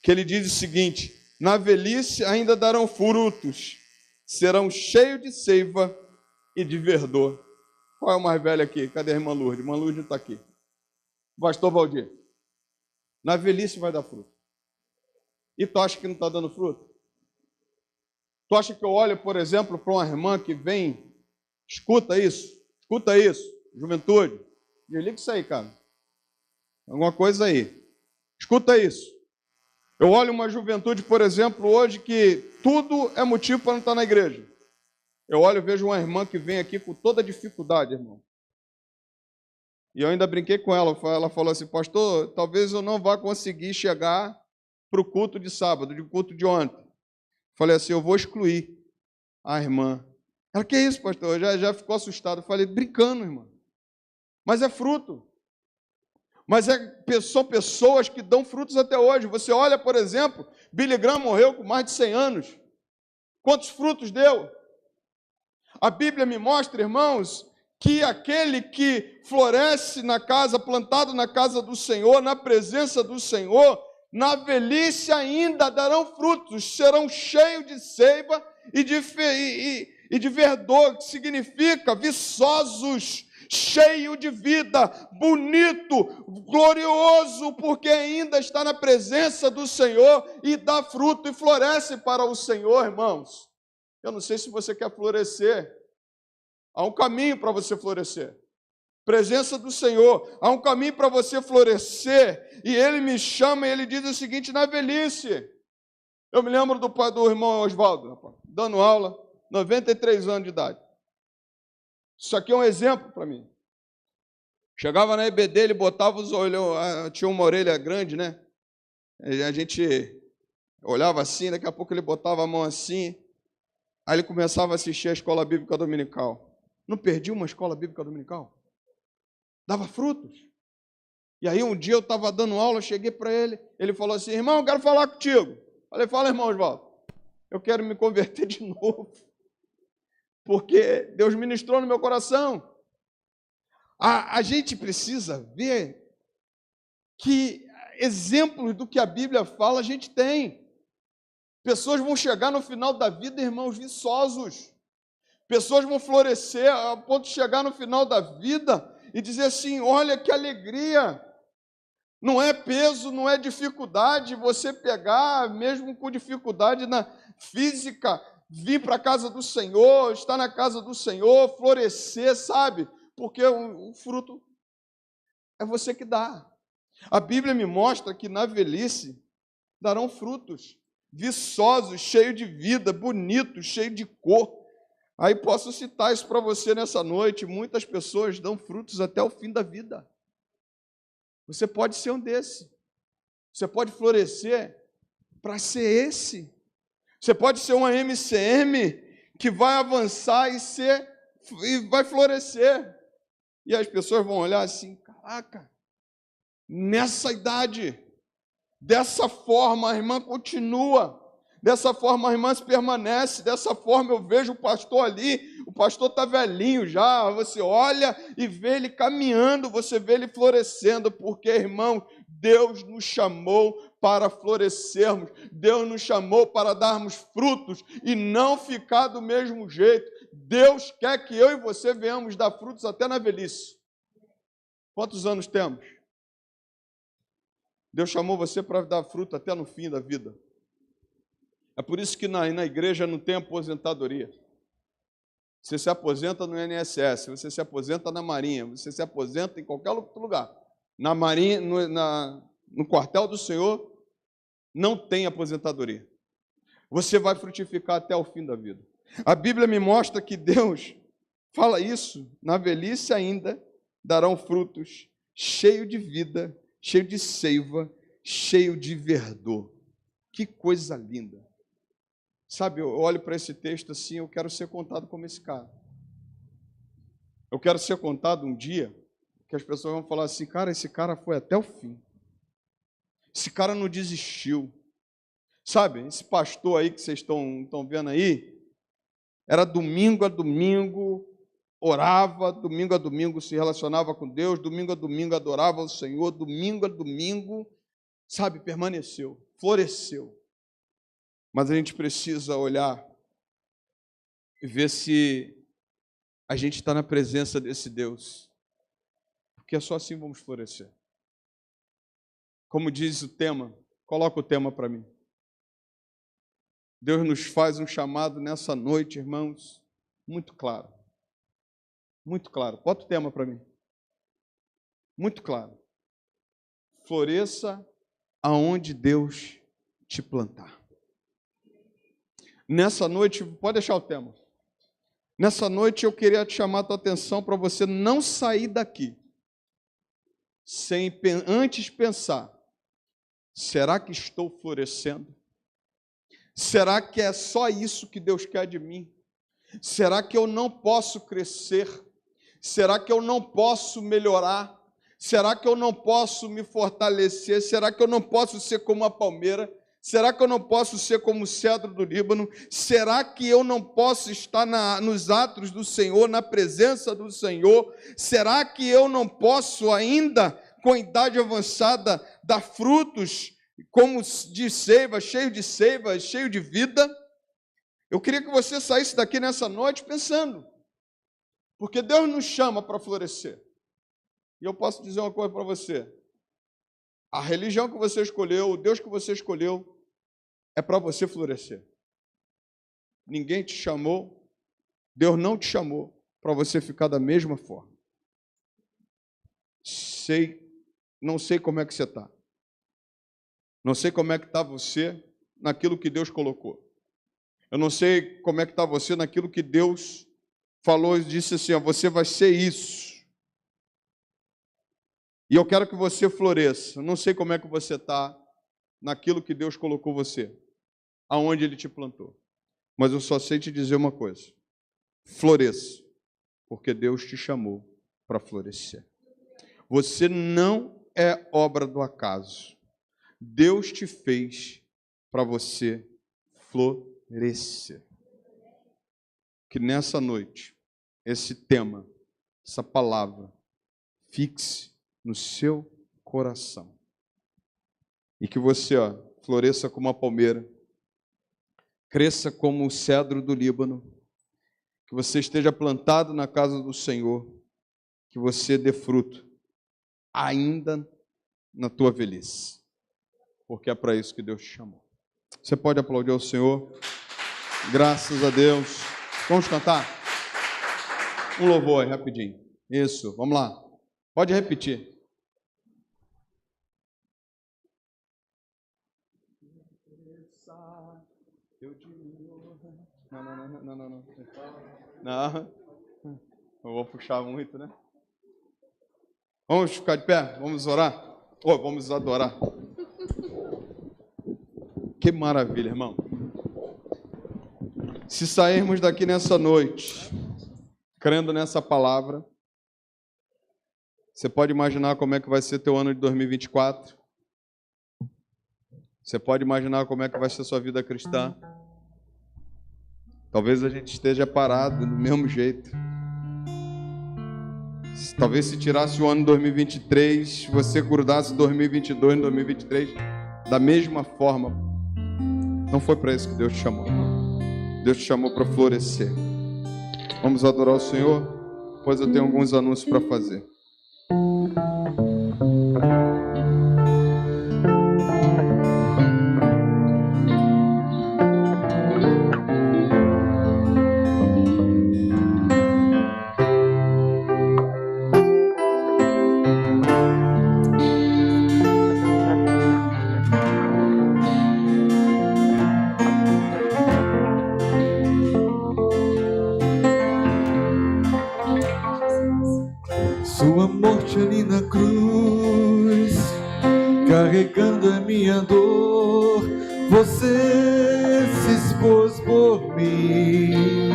Que ele diz o seguinte, na velhice ainda darão frutos, serão cheios de seiva e de verdor. Qual é o mais velho aqui? Cadê a irmã Lourdes? Irmã Lourdes está aqui. Pastor Valdir. Na velhice vai dar fruto. E tu acha que não está dando fruto? Tu acha que eu olho, por exemplo, para uma irmã que vem, escuta isso, juventude, desliga isso aí, cara. Alguma coisa aí. Escuta isso. Eu olho uma juventude, por exemplo, hoje que tudo é motivo para não estar na igreja. Eu olho e vejo uma irmã que vem aqui com toda dificuldade, irmão. E eu ainda brinquei com ela. Ela falou assim, pastor, talvez eu não vá conseguir chegar para o culto de sábado, de culto de ontem. Falei assim, eu vou excluir a irmã. Ela, que isso, pastor? Já ficou assustado. Eu falei, brincando, irmã. Mas é fruto. Mas são pessoas que dão frutos até hoje. Você olha, por exemplo, Billy Graham morreu com mais de 100 anos. Quantos frutos deu? A Bíblia me mostra, irmãos, que aquele que floresce na casa, plantado na casa do Senhor, na presença do Senhor, na velhice ainda darão frutos, serão cheios de seiva e de verdor, que significa viçosos, cheio de vida, bonito, glorioso, porque ainda está na presença do Senhor e dá fruto e floresce para o Senhor, irmãos. Eu não sei se você quer florescer. Há um caminho para você florescer. Presença do Senhor. Há um caminho para você florescer. E Ele me chama e Ele diz o seguinte, na velhice. Eu me lembro do irmão Oswaldo, dando aula, 93 anos de idade. Isso aqui é um exemplo para mim. Chegava na EBD, ele botava os olhos, tinha uma orelha grande, né? A gente olhava assim, daqui a pouco ele botava a mão assim, aí ele começava a assistir a escola bíblica dominical. Não perdi uma escola bíblica dominical? Dava frutos. E aí um dia eu estava dando aula, cheguei para ele, ele falou assim, irmão, eu quero falar contigo. Falei, fala, irmão Oswaldo, eu quero me converter de novo. Porque Deus ministrou no meu coração. A gente precisa ver que exemplos do que a Bíblia fala a gente tem. Pessoas vão chegar no final da vida, irmãos, viçosos. Pessoas vão florescer a ponto de chegar no final da vida e dizer assim, olha que alegria. Não é peso, não é dificuldade você pegar, mesmo com dificuldade na física, vir para a casa do Senhor, estar na casa do Senhor, florescer, sabe? Porque o fruto é você que dá. A Bíblia me mostra que na velhice darão frutos, viçosos, cheios de vida, bonitos, cheios de cor. Aí posso citar isso para você nessa noite, muitas pessoas dão frutos até o fim da vida. Você pode ser um desses. Você pode florescer para ser esse. Você pode ser uma MCM que vai avançar e vai florescer. E as pessoas vão olhar assim, caraca, nessa idade, dessa forma a irmã continua, dessa forma a irmã se permanece, dessa forma eu vejo o pastor ali, o pastor está velhinho já, você olha e vê ele caminhando, você vê ele florescendo, porque, irmão, Deus nos chamou para florescermos, Deus nos chamou para darmos frutos e não ficar do mesmo jeito. Deus quer que eu e você venhamos dar frutos até na velhice. Quantos anos temos? Deus chamou você para dar fruto até no fim da vida. É por isso que na igreja não tem aposentadoria. Você se aposenta no INSS, você se aposenta na Marinha, você se aposenta em qualquer outro lugar. Na Marinha, no quartel do Senhor, não tem aposentadoria. Você vai frutificar até o fim da vida. A Bíblia me mostra que Deus fala isso, na velhice ainda darão frutos, cheio de vida, cheio de seiva, cheio de verdor. Que coisa linda. Sabe, eu olho para esse texto assim, eu quero ser contado como esse cara. Eu quero ser contado um dia que as pessoas vão falar assim, cara, esse cara foi até o fim. Esse cara não desistiu. Sabe, esse pastor aí que vocês estão vendo aí, era domingo a domingo, orava, domingo a domingo se relacionava com Deus, domingo a domingo adorava o Senhor, domingo a domingo, sabe, permaneceu, floresceu. Mas a gente precisa olhar e ver se a gente está na presença desse Deus, porque só assim vamos florescer. Como diz o tema, coloca o tema para mim. Deus nos faz um chamado nessa noite, irmãos, muito claro. Muito claro. Bota o tema para mim. Muito claro. Floresça aonde Deus te plantar. Nessa noite, pode deixar o tema. Nessa noite eu queria te chamar a tua atenção para você não sair daqui sem antes pensar: será que estou florescendo? Será que é só isso que Deus quer de mim? Será que eu não posso crescer? Será que eu não posso melhorar? Será que eu não posso me fortalecer? Será que eu não posso ser como a palmeira? Será que eu não posso ser como o cedro do Líbano? Será que eu não posso estar nos atos do Senhor, na presença do Senhor? Será que eu não posso ainda, com idade avançada, dar frutos como de seiva, cheio de vida? Eu queria que você saísse daqui nessa noite pensando, porque Deus nos chama para florescer. E eu posso dizer uma coisa para você: a religião que você escolheu, o Deus que você escolheu, é para você florescer. Ninguém te chamou, Deus não te chamou para você ficar da mesma forma. Não sei como é que você está. Não sei como é que está você naquilo que Deus colocou. Eu não sei como é que está você naquilo que Deus falou e disse assim: ó, você vai ser isso. E eu quero que você floresça. Eu não sei como é que você está naquilo que Deus colocou você, aonde Ele te plantou. Mas eu só sei te dizer uma coisa: floresça, porque Deus te chamou para florescer. Você não é obra do acaso. Deus te fez para você florescer. Que nessa noite, esse tema, essa palavra, fixe no seu coração. E que você, floresça como a palmeira, cresça como o cedro do Líbano, que você esteja plantado na casa do Senhor, que você dê fruto, ainda na tua velhice, porque é para isso que Deus te chamou. Você pode aplaudir ao Senhor? Graças a Deus. Vamos cantar? Um louvor aí, rapidinho. Isso, vamos lá. Pode repetir. Não. Eu vou puxar muito, né? Vamos ficar de pé? Vamos orar? Vamos adorar. Que maravilha, irmão. Se sairmos daqui nessa noite, crendo nessa palavra, você pode imaginar como é que vai ser teu ano de 2024? Você pode imaginar como é que vai ser sua vida cristã? Talvez a gente esteja parado do mesmo jeito. Talvez se tirasse o ano de 2023, você grudasse 2022 em 2023 da mesma forma. Não foi para isso que Deus te chamou. Deus te chamou para florescer. Vamos adorar o Senhor? Pois eu tenho alguns anúncios para fazer. Sua morte ali na cruz, carregando a minha dor, você se expôs por mim.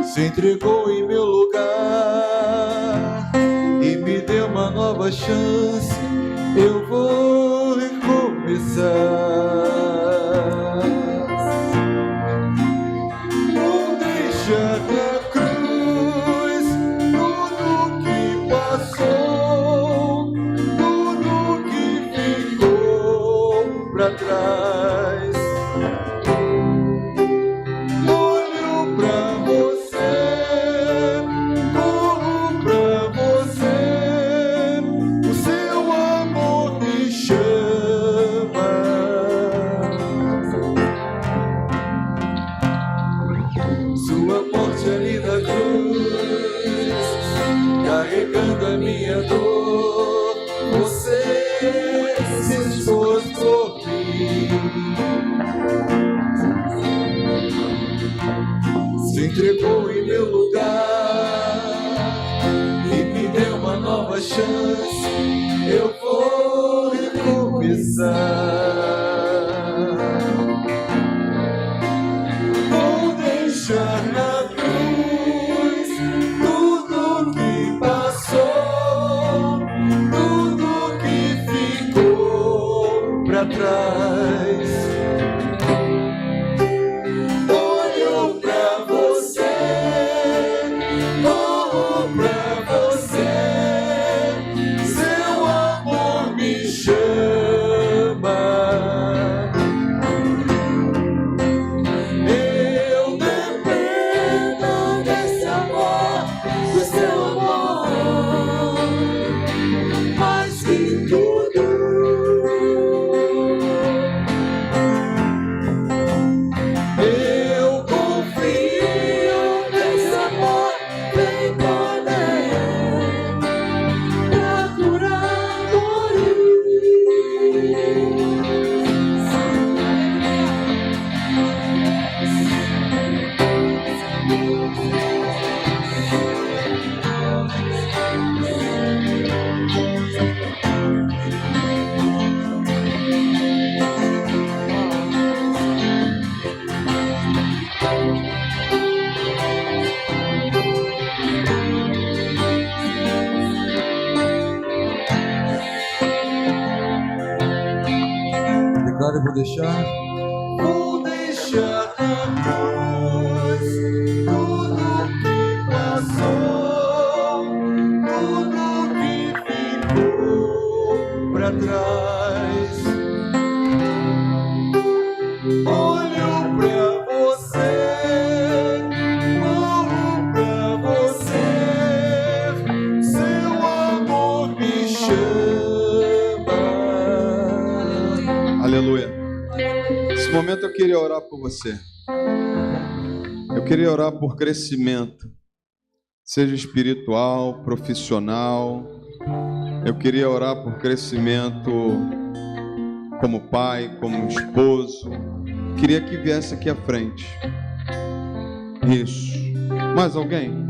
Se entregou em meu lugar e me deu uma nova chance. Eu vou recomeçar. Vou deixar na cruz tudo que passou, tudo que ficou pra trás. Olho pra você, corro pra você, o seu amor me chama. Sua morte ali Vou deixar na cruz tudo que passou, tudo que ficou pra trás. Olho pra você, corro pra você, seu amor me chama. Eu dependo desse amor, do seu amor, mais que tudo. Eu confio nesse amor, tem poder pra curar dores. Declara, vou deixar. Vou deixar na cruz tudo que passou, tudo que ficou pra trás. Olho pra você, corro pra você, seu amor me chama. Aleluia. Nesse momento eu queria orar por você. Eu queria orar por crescimento, seja espiritual, profissional. Eu queria orar por crescimento como pai, como esposo. Queria que viesse aqui à frente. Isso. Mais alguém?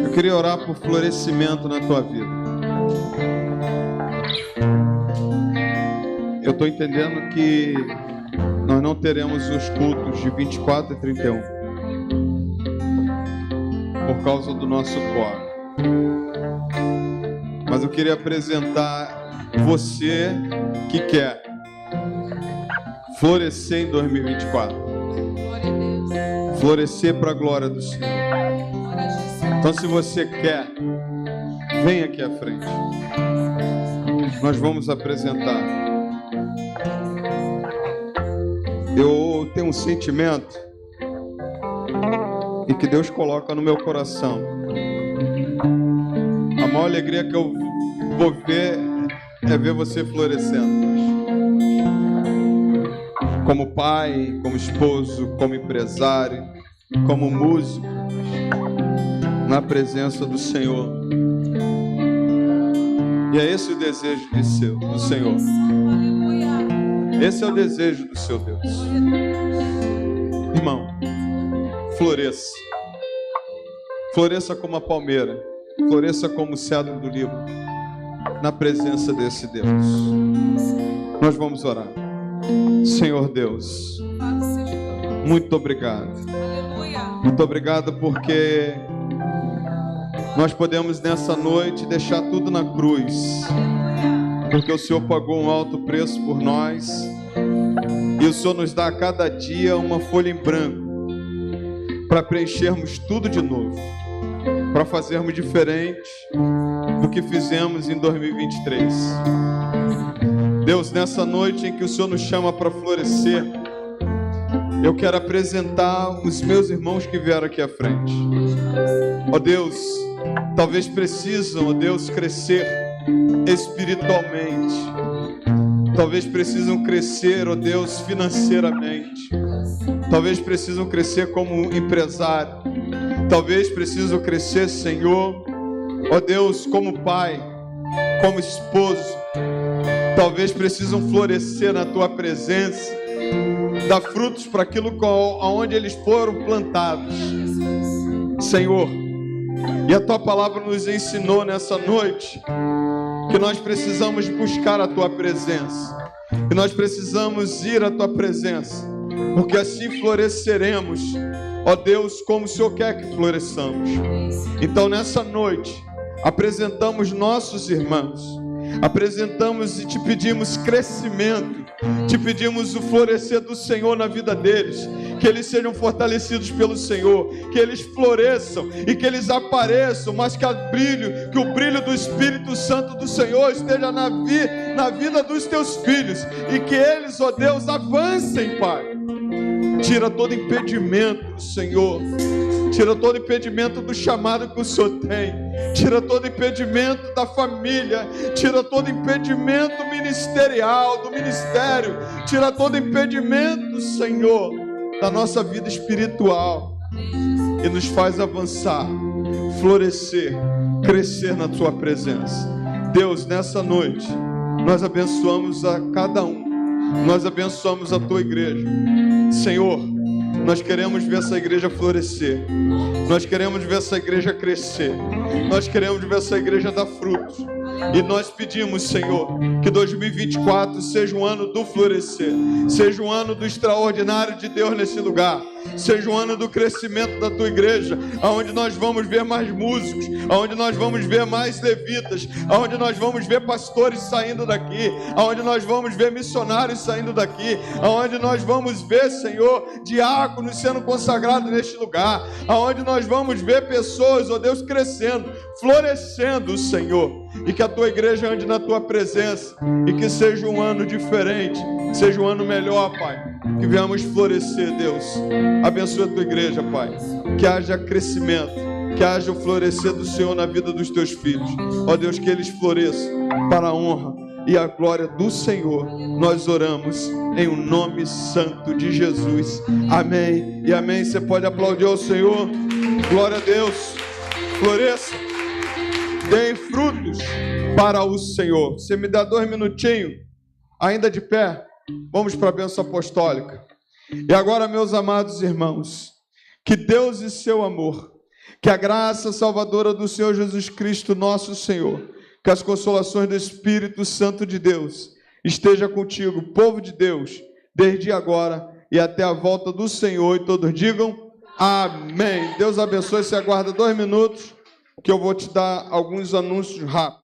Eu queria orar por florescimento na tua vida. Eu estou entendendo que nós não teremos os cultos de 24 e 31 por causa do nosso quórum. Mas eu queria apresentar você que quer florescer em 2024. Florescer para a glória do Senhor. Então, se você quer, vem aqui à frente. Nós vamos apresentar. Eu tenho um sentimento e que Deus coloca no meu coração. A maior alegria que eu vou ver é ver você florescendo. Como pai, como esposo, como empresário, como músico, na presença do Senhor. E é esse o desejo do Senhor. Esse é o desejo do seu Deus. Irmão, floresça. Floresça como a palmeira. Floresça como o cedro do Líbano. Na presença desse Deus. Nós vamos orar. Senhor Deus, muito obrigado. Muito obrigado porque nós podemos nessa noite deixar tudo na cruz. Porque o Senhor pagou um alto preço por nós. E o Senhor nos dá a cada dia uma folha em branco para preenchermos tudo de novo, para fazermos diferente do que fizemos em 2023. Deus, nessa noite em que o Senhor nos chama para florescer, eu quero apresentar os meus irmãos que vieram aqui à frente. Ó Deus, talvez precisam, ó Deus, crescer espiritualmente. Talvez precisam crescer, ó Deus, financeiramente. Talvez precisam crescer como empresário. Talvez precisam crescer, Senhor, ó Deus, como pai, como esposo. Talvez precisam florescer na Tua presença, dar frutos para aquilo aonde eles foram plantados. Senhor, e a Tua palavra nos ensinou nessa noite que nós precisamos buscar a Tua presença. E nós precisamos ir à tua presença, porque assim floresceremos, ó Deus, como o Senhor quer que floresçamos. Então nessa noite, apresentamos nossos irmãos, apresentamos e te pedimos crescimento, te pedimos o florescer do Senhor na vida deles, que eles sejam fortalecidos pelo Senhor, que eles floresçam e que eles apareçam, mas que o brilho do Espírito Santo do Senhor esteja na vida dos teus filhos, e que eles, ó Deus, avancem, Pai. Tira todo impedimento, Senhor. Tira todo impedimento do chamado que o Senhor tem. Tira todo impedimento da família. Tira todo impedimento ministerial, do ministério. Tira todo impedimento, Senhor, da nossa vida espiritual. E nos faz avançar, florescer, crescer na tua presença. Deus, nessa noite, nós abençoamos a cada um. Nós abençoamos a tua igreja. Senhor, nós queremos ver essa igreja florescer. Nós queremos ver essa igreja crescer. Nós queremos ver essa igreja dar frutos. E nós pedimos, Senhor, que 2024 seja um ano do florescer, seja um ano do extraordinário de Deus nesse lugar, seja um ano do crescimento da tua igreja, aonde nós vamos ver mais músicos, aonde nós vamos ver mais levitas, aonde nós vamos ver pastores saindo daqui, aonde nós vamos ver missionários saindo daqui, aonde nós vamos ver, Senhor, diáconos sendo consagrados neste lugar, aonde nós vamos ver pessoas, ó Deus, crescendo, florescendo, Senhor, e que a tua igreja ande na tua presença, e que seja um ano diferente, seja um ano melhor, Pai, que venhamos florescer, Deus. Abençoa a tua igreja, Pai, que haja crescimento, que haja o florescer do Senhor na vida dos teus filhos, ó Deus, que eles floresçam para a honra e a glória do Senhor. Nós oramos em o nome santo de Jesus, amém e amém. Você pode aplaudir ao Senhor, glória a Deus. Floresça, deem frutos para o Senhor. Você me dá 2 minutinhos, ainda de pé, vamos para a bênção apostólica. E agora, meus amados irmãos, que Deus e seu amor, que a graça salvadora do Senhor Jesus Cristo, nosso Senhor, que as consolações do Espírito Santo de Deus esteja contigo, povo de Deus, desde agora e até a volta do Senhor. E todos digam amém. Deus abençoe. Você aguarda 2 minutos, que eu vou te dar alguns anúncios rápidos.